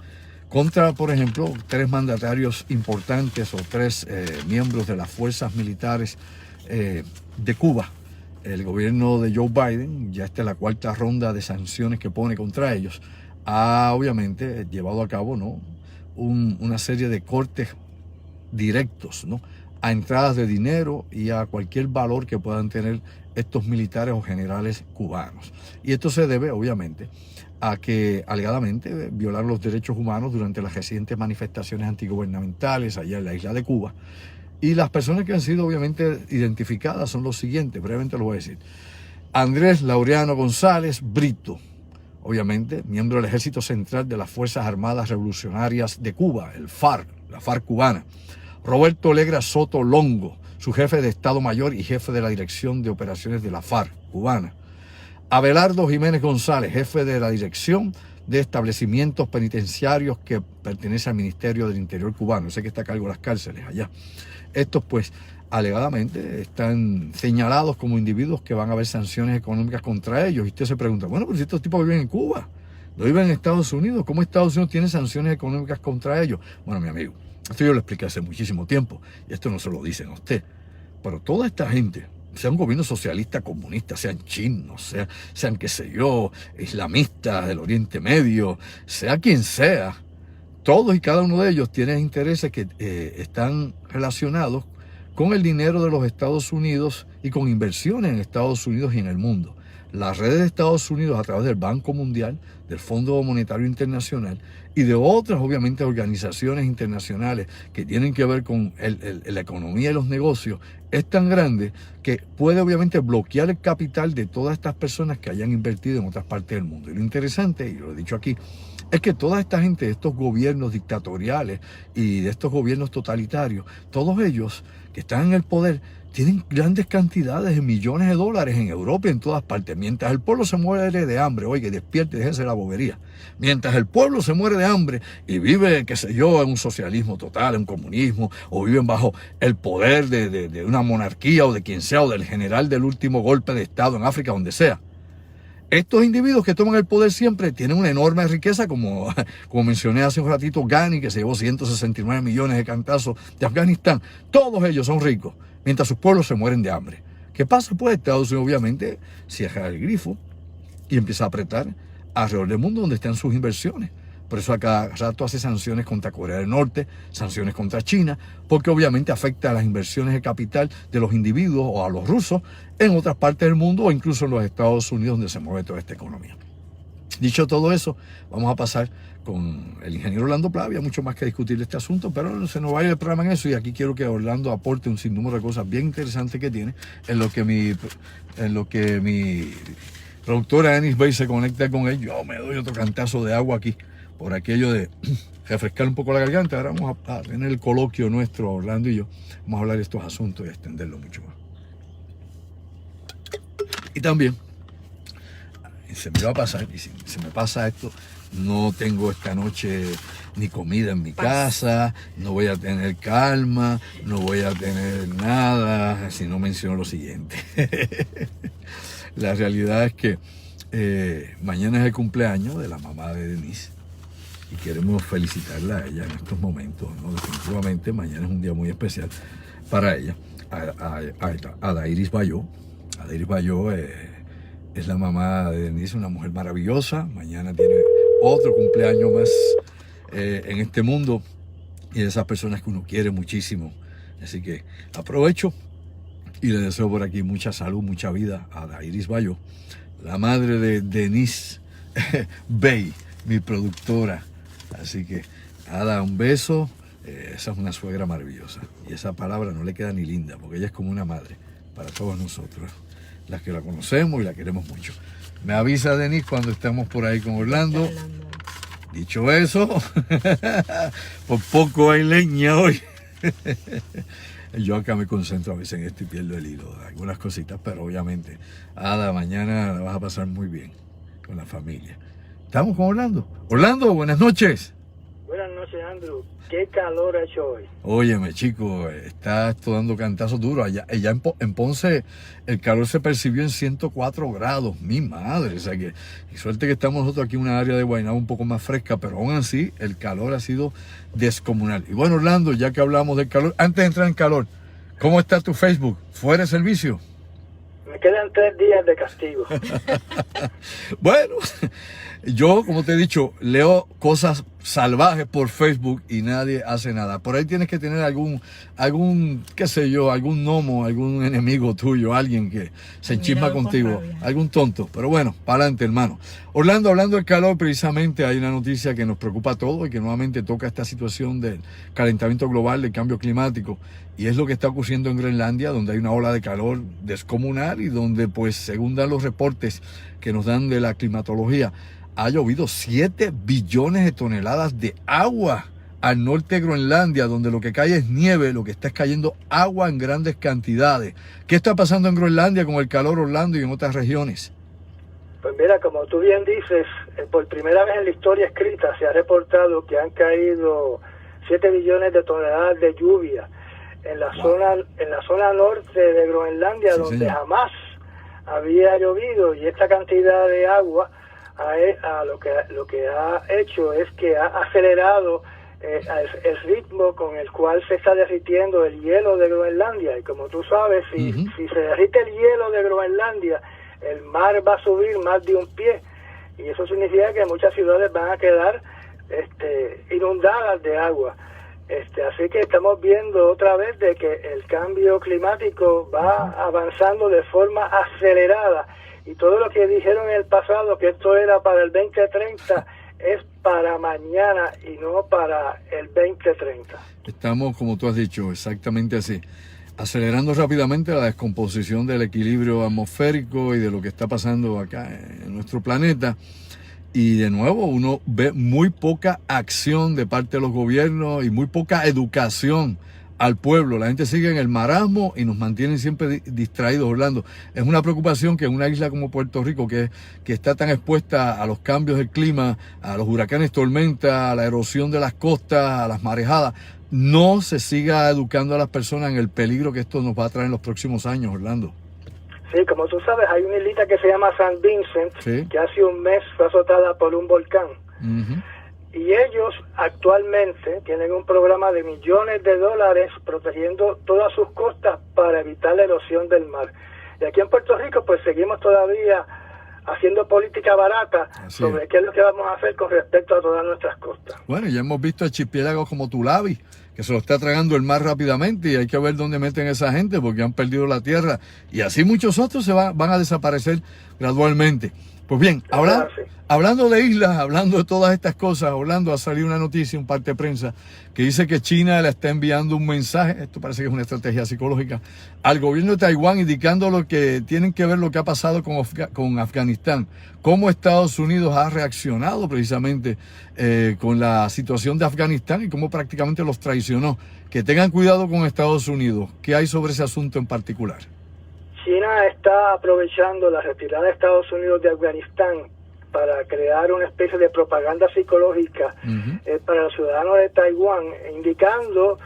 Contra, por ejemplo, 3 mandatarios importantes o 3 miembros de las fuerzas militares de Cuba. El gobierno de Joe Biden, ya esta es la 4ª ronda de sanciones que pone contra ellos, ha obviamente llevado a cabo, ¿no?, una serie de cortes directos, ¿no?, a entradas de dinero y a cualquier valor que puedan tener estos militares o generales cubanos. Y esto se debe, obviamente, a que alegadamente violaron los derechos humanos durante las recientes manifestaciones antigubernamentales allá en la isla de Cuba. Y las personas que han sido obviamente identificadas son los siguientes, brevemente lo voy a decir. Andrés Laureano González Brito, obviamente miembro del Ejército Central de las Fuerzas Armadas Revolucionarias de Cuba, el FARC, la FARC cubana. Roberto Legra Soto Longo, su jefe de Estado Mayor y jefe de la Dirección de Operaciones de la FARC cubana. Abelardo Jiménez González, jefe de la Dirección de Establecimientos Penitenciarios que pertenece al Ministerio del Interior cubano. Sé que está a cargo de las cárceles allá. Estos, pues, alegadamente están señalados como individuos que van a haber sanciones económicas contra ellos. Y usted se pregunta, bueno, pero si estos tipos viven en Cuba, no viven en Estados Unidos, ¿cómo Estados Unidos tiene sanciones económicas contra ellos? Bueno, mi amigo, esto yo lo expliqué hace muchísimo tiempo, y esto no se lo dicen a usted. Pero toda esta gente, sea un gobierno socialista, comunista, sean chinos, sean qué sé yo, islamistas del Oriente Medio, sea quien sea, todos y cada uno de ellos tienen intereses que están relacionados con el dinero de los Estados Unidos y con inversiones en Estados Unidos y en el mundo. Las redes de Estados Unidos a través del Banco Mundial, del Fondo Monetario Internacional y de otras, obviamente, organizaciones internacionales que tienen que ver con la economía y los negocios, es tan grande que puede, obviamente, bloquear el capital de todas estas personas que hayan invertido en otras partes del mundo. Y lo interesante, y lo he dicho aquí, es que toda esta gente de estos gobiernos dictatoriales y de estos gobiernos totalitarios, todos ellos que están en el poder, tienen grandes cantidades de millones de dólares en Europa y en todas partes. Mientras el pueblo se muere de hambre, oye, despierte, déjese la bobería. Mientras el pueblo se muere de hambre y vive, qué sé yo, en un socialismo total, en un comunismo, o viven bajo el poder de una monarquía o de quien sea, o del general del último golpe de Estado en África, donde sea. Estos individuos que toman el poder siempre tienen una enorme riqueza, como mencioné hace un ratito, Ghani, que se llevó 169 millones de cantazos de Afganistán. Todos ellos son ricos, mientras sus pueblos se mueren de hambre. ¿Qué pasa? Pues Estados Unidos obviamente cierra el grifo y empieza a apretar alrededor del mundo donde están sus inversiones. Por eso a cada rato hace sanciones contra Corea del Norte, sanciones contra China, porque obviamente afecta a las inversiones de capital de los individuos o a los rusos en otras partes del mundo o incluso en los Estados Unidos, donde se mueve toda esta economía. Dicho todo eso, vamos a pasar con el ingeniero Orlando Pla. Había mucho más que discutir de este asunto, pero se nos va a ir el programa en eso, y aquí quiero que Orlando aporte un sinnúmero de cosas bien interesantes que tiene en lo que mi productora Denise Bay se conecta con él. Yo me doy otro cantazo de agua aquí, por aquello de refrescar un poco la garganta. Ahora vamos a tener el coloquio nuestro, Orlando y yo. Vamos a hablar de estos asuntos y extenderlo mucho más. Y también, se me va a pasar, y si se me pasa esto, no tengo esta noche ni comida en mi casa, no voy a tener calma, no voy a tener nada, si no menciono lo siguiente. La realidad es que mañana es el cumpleaños de la mamá de Denise y queremos felicitarla a ella en estos momentos, ¿no? Definitivamente mañana es un día muy especial para ella, a Dairis Bayó. Dairis Bayó es la mamá de Denise, una mujer maravillosa. Mañana tiene otro cumpleaños más en este mundo y de esas personas que uno quiere muchísimo. Así que aprovecho y le deseo por aquí mucha salud, mucha vida a Dairis Bayó, la madre de Denise Bay, mi productora. Así que nada, un beso. Esa es una suegra maravillosa y esa palabra no le queda ni linda porque ella es como una madre para todos nosotros, las que la conocemos y la queremos mucho. Me avisa Denise cuando estamos por ahí con Orlando. Dicho eso, por poco hay leña hoy. Yo acá me concentro a veces en esto y pierdo el hilo de algunas cositas, pero obviamente, Ada, mañana la vas a pasar muy bien con la familia. ¿Estamos con Orlando? Orlando, buenas noches.
Buenas noches, Andrew. ¿Qué calor ha hecho hoy?
Óyeme, chico, está esto dando cantazos duros. Allá en Ponce el calor se percibió en 104 grados. Mi madre, o sea que y suerte que estamos nosotros aquí en una área de Guaynabo un poco más fresca, pero aún así el calor ha sido descomunal. Y bueno, Orlando, ya que hablamos del calor, antes de entrar en calor, ¿cómo está tu Facebook? ¿Fuera de servicio?
Me quedan 3 días de castigo.
Bueno, yo, como te he dicho, leo cosas salvajes por Facebook y nadie hace nada. Por ahí tienes que tener algún, qué sé yo, algún gnomo, algún enemigo tuyo, alguien que se enchisma contigo, algún tonto. Pero bueno, para adelante, hermano. Orlando, hablando del calor, precisamente hay una noticia que nos preocupa a todos y que nuevamente toca esta situación del calentamiento global, del cambio climático. Y es lo que está ocurriendo en Groenlandia, donde hay una ola de calor descomunal y donde, pues, según dan los reportes que nos dan de la climatología, ha llovido 7 billones de toneladas de agua al norte de Groenlandia, donde lo que cae es nieve, lo que está es cayendo agua en grandes cantidades. ¿Qué está pasando en Groenlandia con el calor, Orlando, y en otras regiones?
Pues mira, como tú bien dices, por primera vez en la historia escrita se ha reportado que han caído 7 billones de toneladas de lluvia en la zona norte de Groenlandia, sí, donde señor, jamás había llovido, y esta cantidad de agua lo que ha hecho es que ha acelerado el ritmo con el cual se está derritiendo el hielo de Groenlandia. Y como tú sabes, si se derrite el hielo de Groenlandia, el mar va a subir más de un pie, y eso significa que muchas ciudades van a quedar inundadas de agua. Así que estamos viendo otra vez de que el cambio climático va avanzando de forma acelerada, y todo lo que dijeron en el pasado que esto era para el 2030 es para mañana y no para el 2030.
Estamos, como tú has dicho, exactamente así, acelerando rápidamente la descomposición del equilibrio atmosférico y de lo que está pasando acá en nuestro planeta. Y de nuevo uno ve muy poca acción de parte de los gobiernos y muy poca educación al pueblo. La gente sigue en el marasmo y nos mantienen siempre distraídos, Orlando. Es una preocupación que en una isla como Puerto Rico, que está tan expuesta a los cambios del clima, a los huracanes, tormentas, a la erosión de las costas, a las marejadas, no se siga educando a las personas en el peligro que esto nos va a traer en los próximos años, Orlando.
Sí, como tú sabes, hay una islita que se llama San Vincent, ¿sí?, que hace un mes fue azotada por un volcán. Y ellos actualmente tienen un programa de millones de dólares protegiendo todas sus costas para evitar la erosión del mar. Y aquí en Puerto Rico, pues seguimos todavía haciendo política barata sobre qué es lo que vamos a hacer con respecto a todas nuestras costas.
Bueno, ya hemos visto archipiélagos como Tulavi, que se lo está tragando el mar rápidamente, y hay que ver dónde meten a esa gente porque han perdido la tierra, y así muchos otros van a desaparecer gradualmente. Pues bien, hablando de islas, hablando de todas estas cosas, Orlando, ha salido una noticia, un parte de prensa, que dice que China le está enviando un mensaje, esto parece que es una estrategia psicológica, al gobierno de Taiwán, indicando lo que tienen que ver lo que ha pasado con Afganistán, cómo Estados Unidos ha reaccionado precisamente con la situación de Afganistán y cómo prácticamente los traicionó. Que tengan cuidado con Estados Unidos. ¿Qué hay sobre ese asunto en particular?
China está aprovechando la retirada de Estados Unidos de Afganistán para crear una especie de propaganda psicológica para los ciudadanos de Taiwán, indicando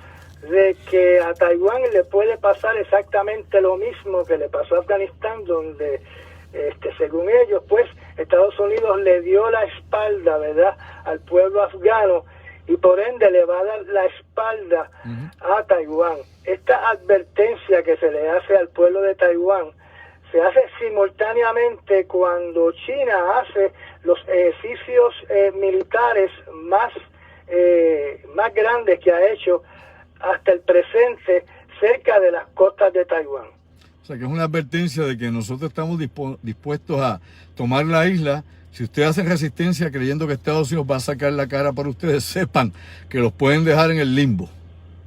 de que a Taiwán le puede pasar exactamente lo mismo que le pasó a Afganistán, donde según ellos, pues Estados Unidos le dio la espalda, ¿verdad?, al pueblo afgano, y por ende le va a dar la espalda a Taiwán. Esta advertencia que se le hace al pueblo de Taiwán se hace simultáneamente cuando China hace los ejercicios militares más grandes que ha hecho hasta el presente cerca de las costas de Taiwán.
O sea que es una advertencia de que nosotros estamos dispuestos a tomar la isla. Si ustedes hacen resistencia creyendo que Estados Unidos va a sacar la cara para ustedes, sepan que los pueden dejar en el limbo.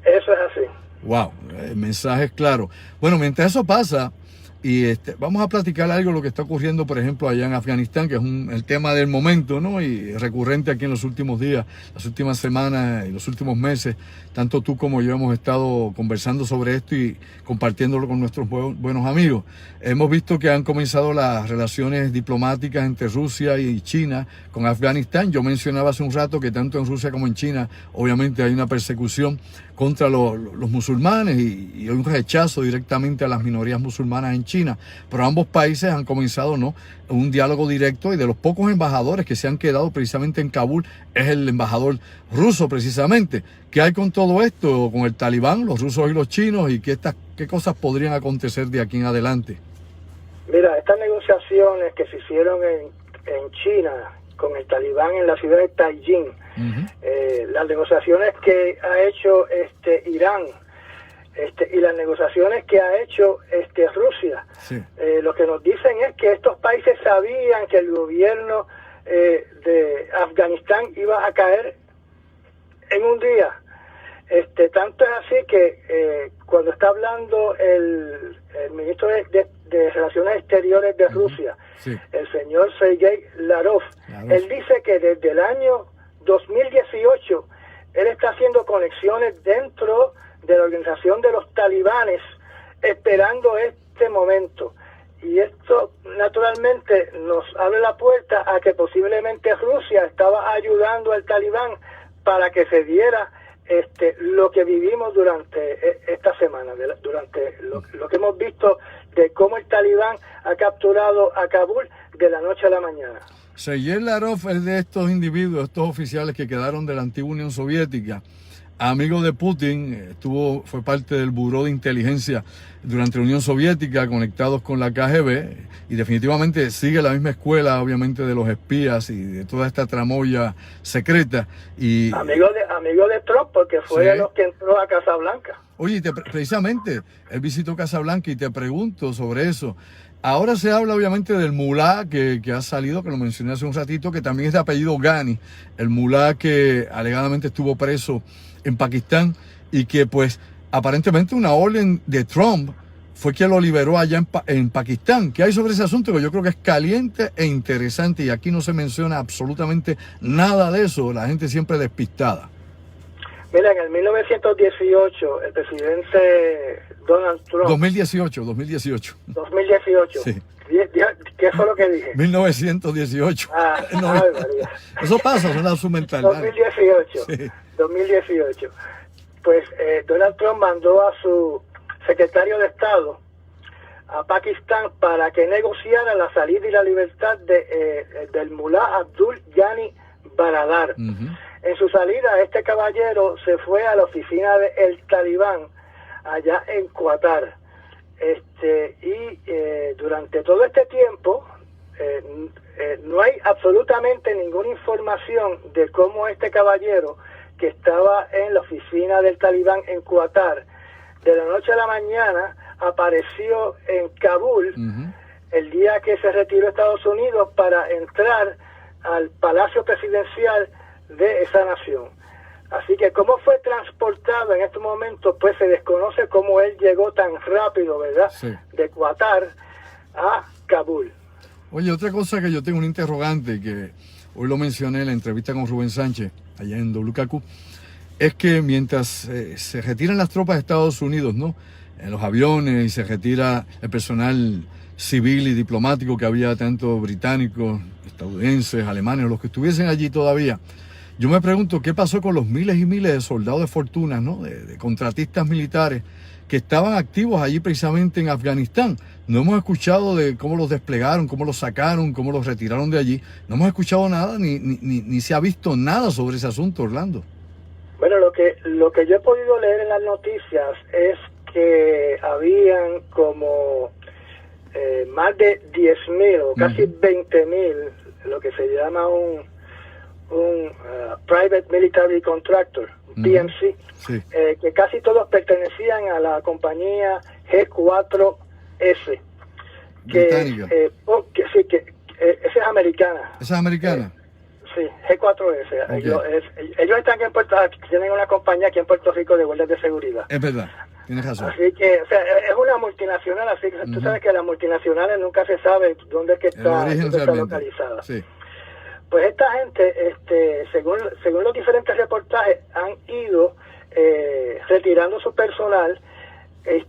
Eso es así.
Wow, el mensaje es claro. Bueno, mientras eso pasa, y vamos a platicar algo de lo que está ocurriendo, por ejemplo, allá en Afganistán, que es el tema del momento, ¿no? Y recurrente aquí en los últimos días, las últimas semanas y los últimos meses. Tanto tú como yo hemos estado conversando sobre esto y compartiéndolo con nuestros buenos amigos. Hemos visto que han comenzado las relaciones diplomáticas entre Rusia y China con Afganistán. Yo mencionaba hace un rato que tanto en Rusia como en China, obviamente hay una persecución contra los musulmanes y un rechazo directamente a las minorías musulmanas en China. Pero ambos países han comenzado, ¿no?, un diálogo directo, y de los pocos embajadores que se han quedado precisamente en Kabul es el embajador ruso precisamente. ¿Qué hay con todo esto, con el Talibán, los rusos y los chinos, y qué cosas podrían acontecer de aquí en adelante?
Mira, estas negociaciones que se hicieron en China con el Talibán en la ciudad de Taiyín, las negociaciones que ha hecho Irán, y las negociaciones que ha hecho Rusia, sí. Lo que nos dicen es que estos países sabían que el gobierno de Afganistán iba a caer en un día. Tanto es así que cuando está hablando el ministro de Relaciones Exteriores de Rusia, sí, el señor Sergei Lavrov, él dice que desde el año 2018 él está haciendo conexiones dentro de la organización de los talibanes, esperando este momento. Y esto naturalmente nos abre la puerta a que posiblemente Rusia estaba ayudando al Talibán para que se diera lo que vivimos durante esta semana, durante lo que hemos visto de cómo el Talibán ha capturado a Kabul de la noche a la mañana.
Sergei Lavrov es de estos individuos, estos oficiales que quedaron de la antigua Unión Soviética, amigo de Putin, fue parte del Buró de Inteligencia durante la Unión Soviética, conectados con la KGB, y definitivamente sigue la misma escuela, obviamente, de los espías y de toda esta tramoya secreta. Y
amigo de Trump, porque fue de los que entró a Casablanca.
Oye, precisamente, él visitó Casablanca, y te pregunto sobre eso. Ahora se habla obviamente del mulá que ha salido, que lo mencioné hace un ratito, que también es de apellido Ghani, el mulá que alegadamente estuvo preso en Pakistán y que pues aparentemente una orden de Trump fue quien lo liberó allá en Pakistán. ¿Qué hay sobre ese asunto? Que yo creo que es caliente e interesante, y aquí no se menciona absolutamente nada de eso, la gente siempre despistada.
Mira, en el 1918, el presidente Donald Trump...
2018.
Sí. ¿Qué fue lo que dije?
1918. Eso pasa, suena su mental.
2018. Sí. 2018. Pues Donald Trump mandó a su secretario de Estado a Pakistán para que negociara la salida y la libertad del mulá Abdul Ghani Baradar. En su salida, este caballero se fue a la oficina del Talibán allá en Qatar. Durante todo este tiempo no hay absolutamente ninguna información de cómo este caballero, que estaba en la oficina del Talibán en Qatar, de la noche a la mañana apareció en Kabul, el día que se retiró Estados Unidos para entrar al Palacio Presidencial de esa nación. Así que cómo fue transportado en estos momentos, pues se desconoce cómo él llegó tan rápido, ¿verdad?
Sí.
De Qatar a Kabul.
Oye, otra cosa que yo tengo un interrogante, que hoy lo mencioné en la entrevista con Rubén Sánchez, allá en WKQ, es que mientras se retiran las tropas de Estados Unidos, ¿no?, en los aviones, y se retira el personal civil y diplomático que había, tanto británicos, estadounidenses, alemanes, los que estuviesen allí todavía, yo me pregunto qué pasó con los miles y miles de soldados de fortuna, ¿no?, de contratistas militares que estaban activos allí precisamente en Afganistán. No hemos escuchado de cómo los desplegaron, cómo los sacaron, cómo los retiraron de allí. No hemos escuchado nada, ni se ha visto nada sobre ese asunto, Orlando.
Bueno, lo que yo he podido leer en las noticias es que habían como más de 10.000 o casi 20.000, lo que se llama un Private Military Contractor, PMC,
sí.
Que casi todos pertenecían a la compañía G4S.
Británica.
Esa es americana.
¿Esa es americana?
Sí, G4S.
Okay.
Ellos están aquí en Puerto Rico, tienen una compañía aquí en Puerto Rico de guardias de seguridad.
Es verdad, tienes razón.
Así que, o sea, es una multinacional, así que tú sabes que las multinacionales nunca se sabe dónde es que está localizada.
Sí.
Pues esta gente, según los diferentes reportajes, han ido retirando su personal,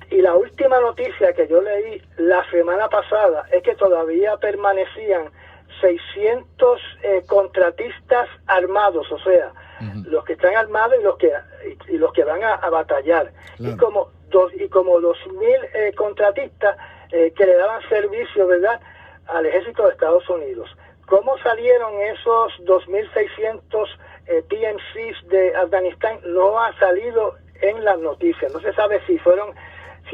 y la última noticia que yo leí la semana pasada es que todavía permanecían 600 contratistas armados, o sea, los que están armados y los que van a batallar, claro. y como 2.000 contratistas que le daban servicio, ¿verdad?, al ejército de Estados Unidos. ¿Cómo salieron esos 2.600 PMCs de Afganistán? No ha salido en las noticias. No se sabe si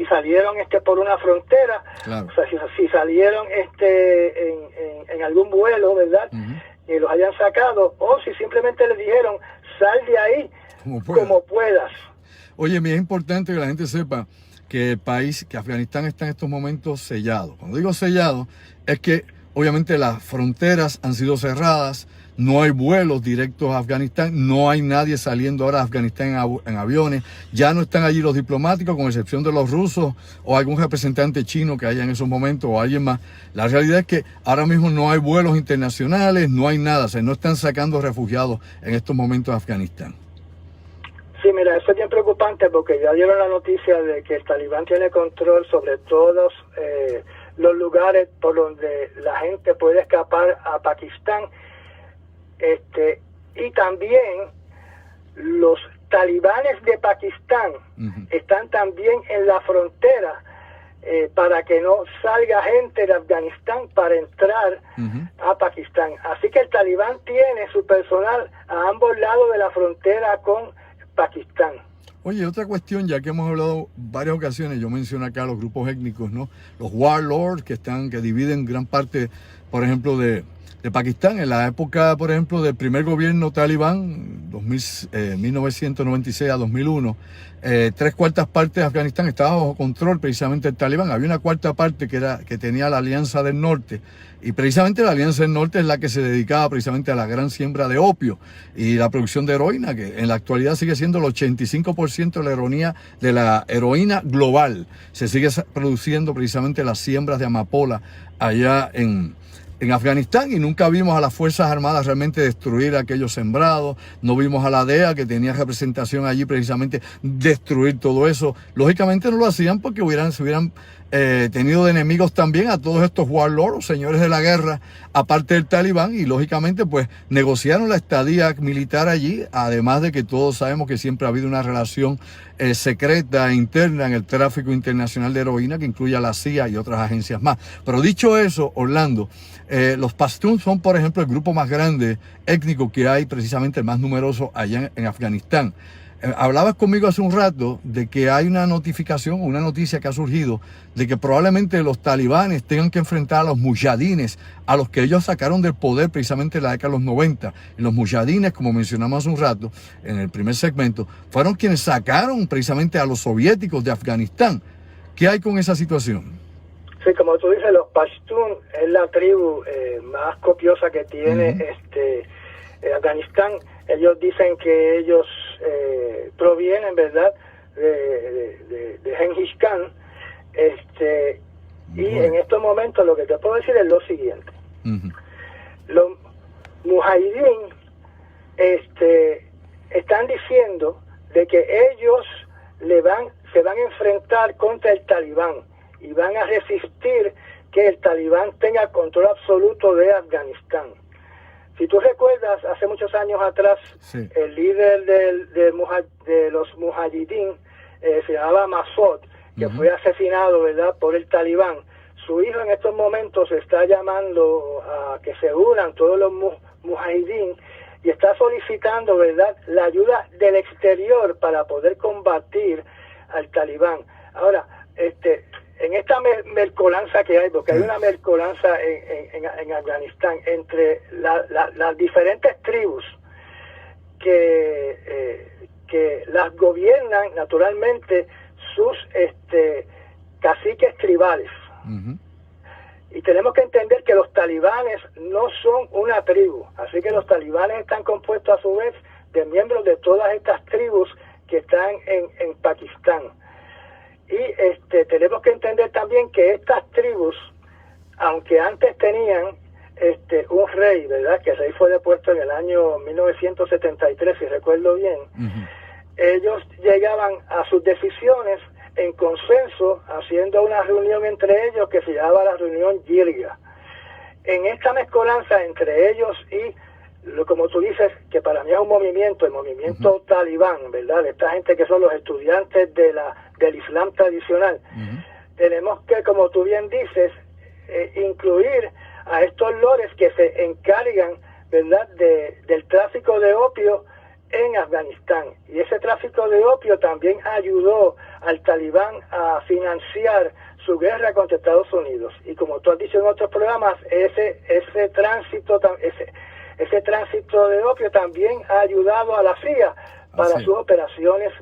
salieron por una frontera, claro. O sea, si salieron en algún vuelo, ¿verdad? Y los hayan sacado, o si simplemente les dijeron, sal de ahí como puedas.
Oye, es importante que la gente sepa que que Afganistán está en estos momentos sellado. Cuando digo sellado, es que obviamente las fronteras han sido cerradas, no hay vuelos directos a Afganistán, no hay nadie saliendo ahora a Afganistán en aviones, ya no están allí los diplomáticos, con excepción de los rusos o algún representante chino que haya en esos momentos o alguien más. La realidad es que ahora mismo no hay vuelos internacionales, no hay nada, o sea, no están sacando refugiados en estos momentos a Afganistán.
Sí, mira, eso es bien preocupante porque ya dieron la noticia de que el Talibán tiene control sobre todos los lugares por donde la gente puede escapar a Pakistán. Y también los talibanes de Pakistán están también en la frontera para que no salga gente de Afganistán para entrar a Pakistán. Así que el Talibán tiene su personal a ambos lados de la frontera con Pakistán.
Oye, otra cuestión, ya que hemos hablado varias ocasiones, yo menciono acá los grupos étnicos, ¿no? Los warlords que dividen gran parte, por ejemplo, de Pakistán. En la época, por ejemplo, del primer gobierno talibán, 1996 a 2001, 3/4 partes de Afganistán estaba bajo control precisamente del Talibán. Había una cuarta parte que tenía la Alianza del Norte, y precisamente la Alianza del Norte es la que se dedicaba precisamente a la gran siembra de opio y la producción de heroína, que en la actualidad sigue siendo el 85% de la heroína global. Se sigue produciendo precisamente las siembras de amapola allá en Afganistán, y nunca vimos a las Fuerzas Armadas realmente destruir aquellos sembrados, no vimos a la DEA, que tenía representación allí precisamente, destruir todo eso. Lógicamente no lo hacían porque se hubieran tenido de enemigos también a todos estos warlords, señores de la guerra, aparte del Talibán, y lógicamente pues negociaron la estadía militar allí, además de que todos sabemos que siempre ha habido una relación secreta interna en el tráfico internacional de heroína que incluye a la CIA y otras agencias más. Pero dicho eso, Orlando, los Pashtuns son, por ejemplo, el grupo más grande étnico que hay, precisamente el más numeroso allá en Afganistán. Hablabas conmigo hace un rato de que hay una noticia que ha surgido de que probablemente los talibanes tengan que enfrentar a los mujahidines, a los que ellos sacaron del poder precisamente en la década de los 90. Y los mujahidines, como mencionamos hace un rato en el primer segmento, fueron quienes sacaron precisamente a los soviéticos de Afganistán. ¿Qué hay con esa situación?
Sí, como tú dices, los Pashtun es la tribu más copiosa que tiene Afganistán. Ellos dicen que ellos provienen, ¿verdad?, de Genghis Khan. Y en estos momentos lo que te puedo decir es lo siguiente. Los mujahidín están diciendo de que ellos se van a enfrentar contra el talibán y van a resistir que el talibán tenga control absoluto de Afganistán. Si tú recuerdas, hace muchos años atrás, el líder de los mujahidín se llamaba Massoud, que fue asesinado, ¿verdad?, por el talibán. Su hijo en estos momentos está llamando a que se unan todos los mujahidín y está solicitando, ¿verdad?, la ayuda del exterior para poder combatir al talibán. Ahora, en esta mercolanza que hay, porque hay una mercolanza en Afganistán entre las diferentes tribus que las gobiernan naturalmente sus caciques tribales. Y tenemos que entender que los talibanes no son una tribu, así que los talibanes están compuestos a su vez de miembros de todas estas tribus que están en Pakistán. Y tenemos que entender también que estas tribus, aunque antes tenían un rey, ¿verdad?, que el rey fue depuesto en el año 1973, si recuerdo bien, ellos llegaban a sus decisiones en consenso, haciendo una reunión entre ellos que se llamaba la reunión Yirga. En esta mezcolanza entre ellos y, como tú dices, que para mí es un movimiento, el movimiento talibán, ¿verdad?, de esta gente que son los estudiantes del Islam tradicional, tenemos que, como tú bien dices, incluir a estos lores que se encargan, ¿verdad?, del tráfico de opio en Afganistán. Y ese tráfico de opio también ayudó al talibán a financiar su guerra contra Estados Unidos. Y como tú has dicho en otros programas, ese tránsito de opio también ha ayudado a la CIA para sus operaciones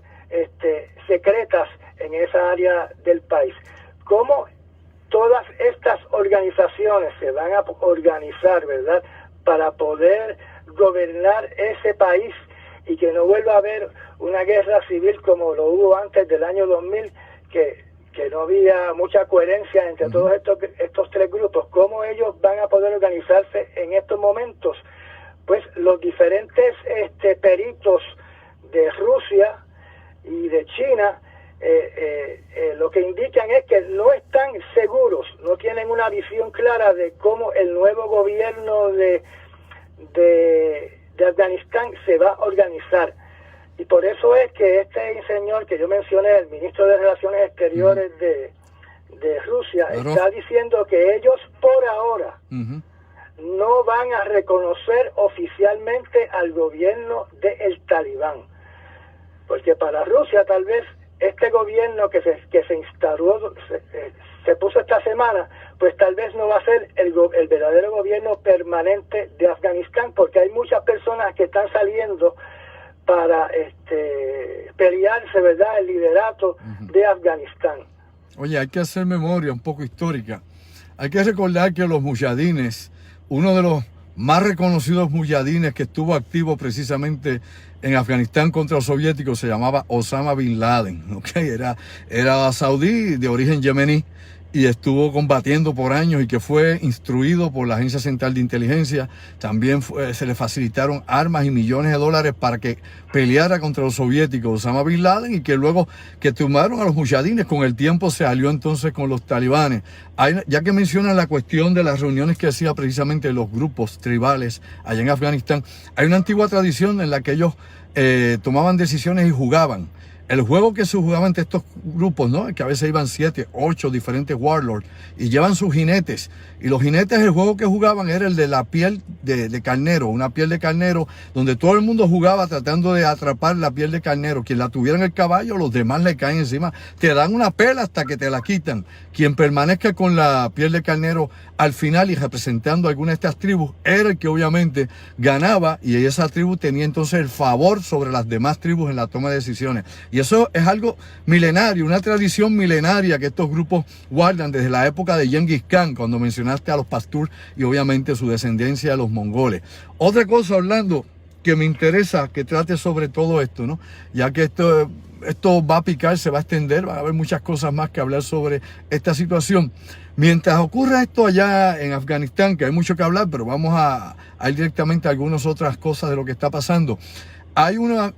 secretas en esa área del país. ¿Cómo todas estas organizaciones se van a organizar, ¿verdad?, para poder gobernar ese país y que no vuelva a haber una guerra civil como lo hubo antes del año 2000, que no había mucha coherencia entre todos estos tres grupos? ¿Cómo ellos van a poder organizarse en estos momentos? Pues los diferentes peritos de Rusia y de China lo que indican es que no están seguros, no tienen una visión clara de cómo el nuevo gobierno de Afganistán se va a organizar. Y por eso es que este señor que yo mencioné, el ministro de Relaciones Exteriores de Rusia, está diciendo que ellos por ahora no van a reconocer oficialmente al gobierno del talibán, porque para Rusia tal vez este gobierno que se instaló, se puso esta semana, pues tal vez no va a ser el verdadero gobierno permanente de Afganistán, porque hay muchas personas que están saliendo para pelearse, ¿verdad?, el liderato de Afganistán.
Oye, hay que hacer memoria un poco histórica. Hay que recordar que los mujahidines, uno de los más reconocidos mujahidines que estuvo activo precisamente en Afganistán contra los soviéticos, se llamaba Osama Bin Laden, ¿okay? Era saudí de origen yemení y estuvo combatiendo por años y que fue instruido por la Agencia Central de Inteligencia. También se le facilitaron armas y millones de dólares para que peleara contra los soviéticos, Osama Bin Laden, y que luego que tumbaron a los mujahidines, con el tiempo se alió entonces con los talibanes. Ya que mencionan la cuestión de las reuniones que hacía precisamente los grupos tribales allá en Afganistán, hay una antigua tradición en la que ellos tomaban decisiones y jugaban. El juego que se jugaba entre estos grupos, ¿no?, que a veces iban 7, 8 diferentes warlords y llevan sus jinetes. Y los jinetes, el juego que jugaban era el de la piel de carnero, una piel de carnero, donde todo el mundo jugaba tratando de atrapar la piel de carnero. Quien la tuviera en el caballo, los demás le caen encima. Te dan una pela hasta que te la quitan. Quien permanezca con la piel de carnero al final y representando a alguna de estas tribus, era el que obviamente ganaba, y esa tribu tenía entonces el favor sobre las demás tribus en la toma de decisiones. Y Y eso es algo milenario, una tradición milenaria que estos grupos guardan desde la época de Genghis Khan, cuando mencionaste a los Pastur y obviamente su descendencia de los mongoles. Otra cosa, Orlando, que me interesa que trate sobre todo esto, ¿no? Ya que esto va a picar, se va a extender, va a haber muchas cosas más que hablar sobre esta situación. Mientras ocurra esto allá en Afganistán, que hay mucho que hablar, pero vamos a ir directamente a algunas otras cosas de lo que está pasando. Hay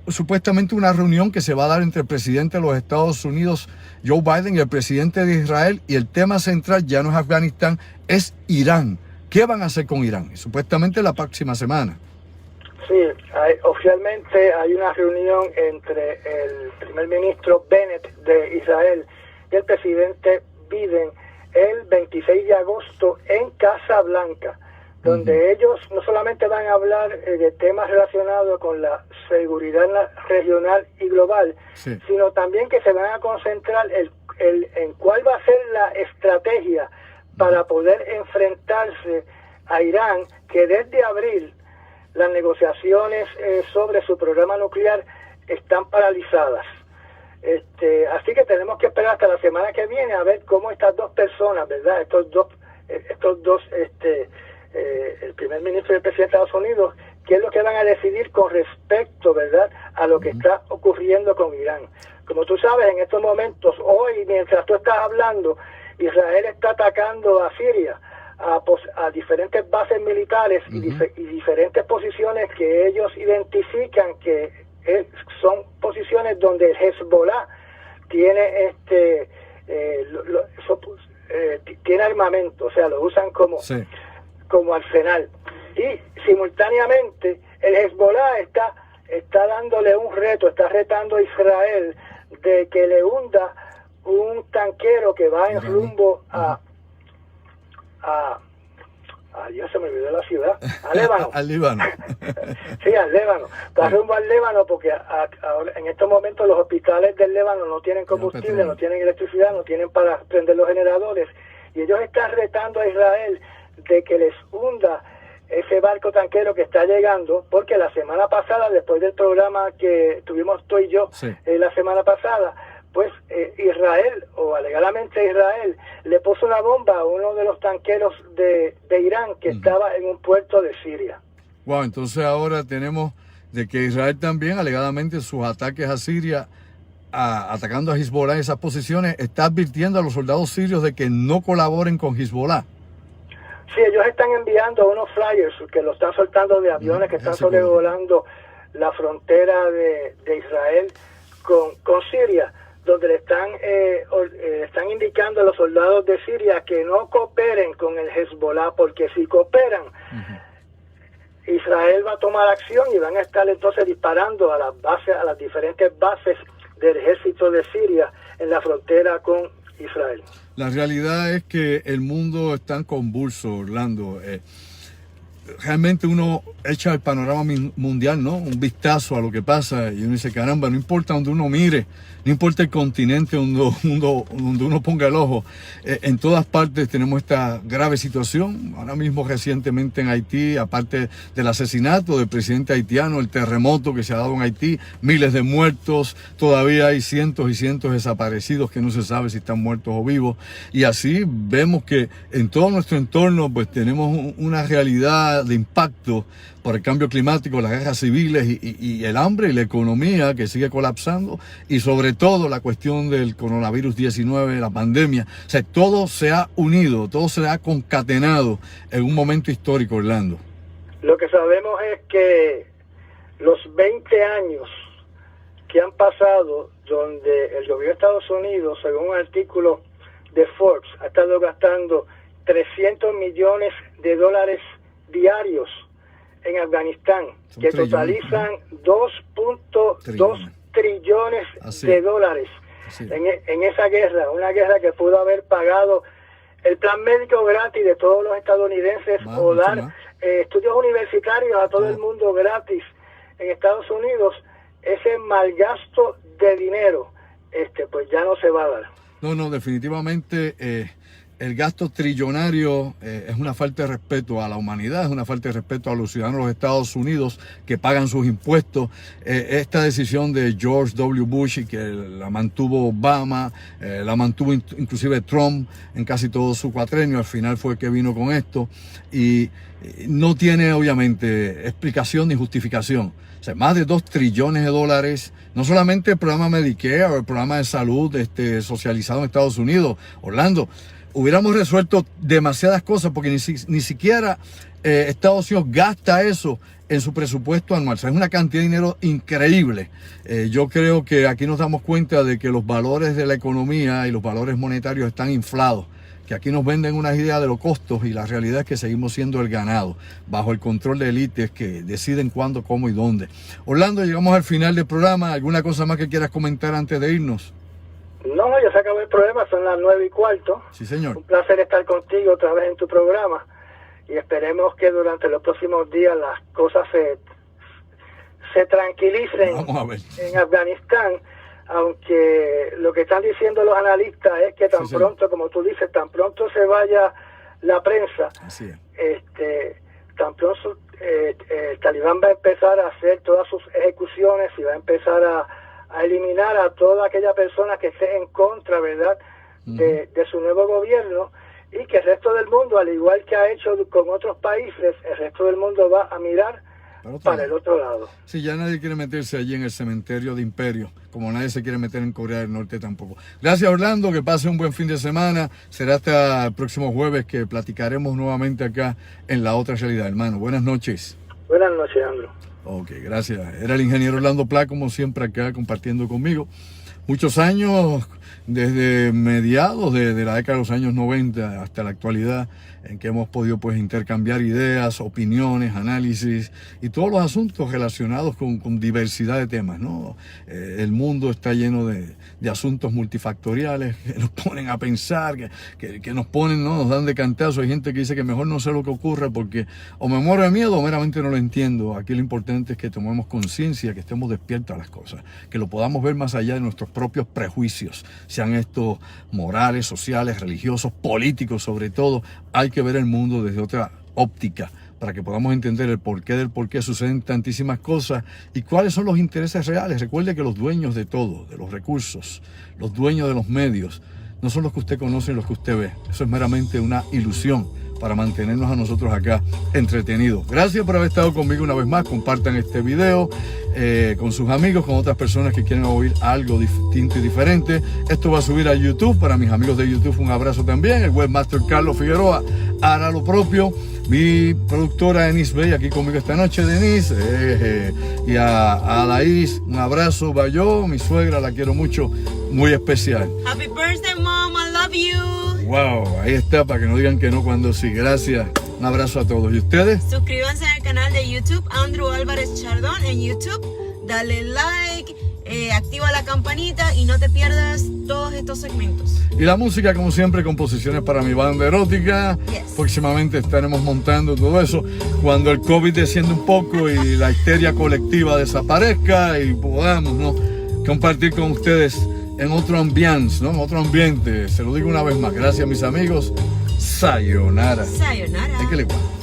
supuestamente una reunión que se va a dar entre el presidente de los Estados Unidos, Joe Biden, y el presidente de Israel, y el tema central ya no es Afganistán, es Irán. ¿Qué van a hacer con Irán? Supuestamente la próxima semana.
Sí, oficialmente hay una reunión entre el primer ministro Bennett de Israel y el presidente Biden el 26 de agosto en Casa Blanca, donde ellos no solamente van a hablar de temas relacionados con la seguridad regional y global, sino también que se van a concentrar en cuál va a ser la estrategia para poder enfrentarse a Irán, que desde abril las negociaciones sobre su programa nuclear están paralizadas. Así que tenemos que esperar hasta la semana que viene a ver cómo estas dos personas, ¿verdad? Estos dos, el primer ministro y el presidente de Estados Unidos, qué es lo que van a decidir con respecto, ¿verdad?, a lo que está ocurriendo con Irán. Como tú sabes, en estos momentos, hoy, mientras tú estás hablando, Israel está atacando a Siria, a diferentes bases militares y diferentes posiciones que ellos identifican que son posiciones donde el Hezbollah tiene tiene armamento, o sea, lo usan como arsenal. Y simultáneamente el Hezbollah está dándole un reto, está retando a Israel de que le hunda un tanquero que va en rumbo Dios, se me olvidó la ciudad, a Líbano.
Al Líbano.
Sí, al Líbano. Va rumbo al Líbano porque ahora, en estos momentos los hospitales del Líbano no tienen combustible, no tienen electricidad, no tienen para prender los generadores. Y ellos están retando a Israel de que les hunda ese barco tanquero que está llegando, porque la semana pasada, después del programa que tuvimos tú y yo, la semana pasada, pues Israel, o alegadamente Israel, le puso una bomba a uno de los tanqueros de Irán que estaba en un puerto de Siria.
Wow, entonces ahora tenemos de que Israel también, alegadamente, sus ataques a Siria, atacando a Hezbollah en esas posiciones, está advirtiendo a los soldados sirios de que no colaboren con Hezbollah.
Sí, ellos están enviando unos flyers que lo están soltando de aviones que están sobrevolando la frontera de Israel con Siria, donde le están indicando a los soldados de Siria que no cooperen con el Hezbollah, porque si cooperan, Israel va a tomar acción y van a estar entonces disparando a las diferentes bases del ejército de Siria en la frontera con Israel.
La realidad es que el mundo es tan convulso, Orlando. Realmente uno echa el panorama mundial, ¿no? Un vistazo a lo que pasa y uno dice, caramba, no importa donde uno mire, no importa el continente donde uno ponga el ojo, en todas partes tenemos esta grave situación. Ahora mismo recientemente en Haití, aparte del asesinato del presidente haitiano, el terremoto que se ha dado en Haití, miles de muertos, todavía hay cientos y cientos desaparecidos que no se sabe si están muertos o vivos, y así vemos que en todo nuestro entorno pues tenemos una realidad de impacto por el cambio climático, las guerras civiles y el hambre y la economía que sigue colapsando, y sobre todo la cuestión del coronavirus 19, la pandemia. O sea, todo se ha unido, todo se ha concatenado en un momento histórico, Orlando.
Lo que sabemos es que los 20 años que han pasado donde el gobierno de Estados Unidos, según un artículo de Forbes, ha estado gastando $300 millones diarios en Afganistán, que totalizan 2.2 trillones de dólares en esa guerra, una guerra que pudo haber pagado el plan médico gratis de todos los estadounidenses, o dar estudios universitarios a todo el mundo gratis en Estados Unidos. Ese malgasto de dinero pues ya no se va a dar.
No, definitivamente el gasto trillonario es una falta de respeto a la humanidad, es una falta de respeto a los ciudadanos de los Estados Unidos que pagan sus impuestos. Esta decisión de George W. Bush y que la mantuvo Obama, la mantuvo inclusive Trump en casi todo su cuatrenio, al final fue que vino con esto y no tiene obviamente explicación ni justificación. O sea, más de 2 trillones de dólares, no solamente el programa Medicare o el programa de salud socializado en Estados Unidos, Orlando. Hubiéramos resuelto demasiadas cosas porque ni siquiera Estados Unidos gasta eso en su presupuesto anual. O sea, es una cantidad de dinero increíble. Yo creo que aquí nos damos cuenta de que los valores de la economía y los valores monetarios están inflados. Que aquí nos venden unas ideas de los costos y la realidad es que seguimos siendo el ganado, bajo el control de élites que deciden cuándo, cómo y dónde. Orlando, llegamos al final del programa. ¿Alguna cosa más que quieras comentar antes de irnos?
No, ya se acabó el programa, son las 9:15.
Sí, señor.
Un placer estar contigo otra vez en tu programa y esperemos que durante los próximos días las cosas se tranquilicen.
Vamos a ver.
En Afganistán, aunque lo que están diciendo los analistas es que tan pronto, como tú dices, tan pronto se vaya la prensa,
así es.
Tan pronto el Talibán va a empezar a hacer todas sus ejecuciones y va a empezar a eliminar a toda aquella persona que esté en contra, ¿verdad?, de su nuevo gobierno, y que el resto del mundo, al igual que ha hecho con otros países, el resto del mundo va a mirar para el otro lado.
Sí, ya nadie quiere meterse allí en el cementerio de imperio, como nadie se quiere meter en Corea del Norte tampoco. Gracias, Orlando, que pase un buen fin de semana. Será hasta el próximo jueves que platicaremos nuevamente acá en La Otra Realidad, hermano. Buenas noches.
Buenas noches, Andrew.
Ok, gracias. Era el ingeniero Orlando Pla, como siempre, acá compartiendo conmigo. Muchos años, desde mediados de la década de los años 90 hasta la actualidad, en que hemos podido pues intercambiar ideas, opiniones, análisis y todos los asuntos relacionados con diversidad de temas, ¿no? El mundo está lleno de asuntos multifactoriales que nos ponen a pensar, que nos ponen, ¿no? Nos dan de cantazo. Hay gente que dice que mejor no sé lo que ocurre porque o me muero de miedo o meramente no lo entiendo. Aquí lo importante es que tomemos conciencia, que estemos despiertos a las cosas, que lo podamos ver más allá de nuestros propios prejuicios, sean estos morales, sociales, religiosos, políticos sobre todo. Hay que ver el mundo desde otra óptica para que podamos entender el porqué del por qué suceden tantísimas cosas y cuáles son los intereses reales. Recuerde que los dueños de todo, de los recursos, los dueños de los medios, no son los que usted conoce y los que usted ve. Eso es meramente una ilusión para mantenernos a nosotros acá entretenidos. Gracias por haber estado conmigo una vez más. Compartan este video con sus amigos, con otras personas que quieren oír algo distinto y diferente. Esto va a subir a YouTube. Para mis amigos de YouTube, un abrazo también. El webmaster Carlos Figueroa hará lo propio. Mi productora Denise Bey aquí conmigo esta noche, Denise. Y a la Iris, un abrazo. Bayo, mi suegra, la quiero mucho, muy especial.
Happy birthday, Mom. I love you.
Wow, ahí está, para que no digan que no cuando sí. Gracias. Un abrazo a todos. ¿Y ustedes?
Suscríbanse al canal de YouTube, Andrew Álvarez Chardón en YouTube. Dale like, activa la campanita y no te pierdas todos estos segmentos.
Y la música, como siempre, composiciones para mi banda erótica.
Yes.
Próximamente estaremos montando todo eso. Cuando el COVID descienda un poco y la histeria colectiva desaparezca y podamos, ¿no?, compartir con ustedes en otro ambiente, ¿no? En otro ambiente. Se lo digo una vez más. Gracias, mis amigos. Sayonara.
Sayonara.
Es que le gusta.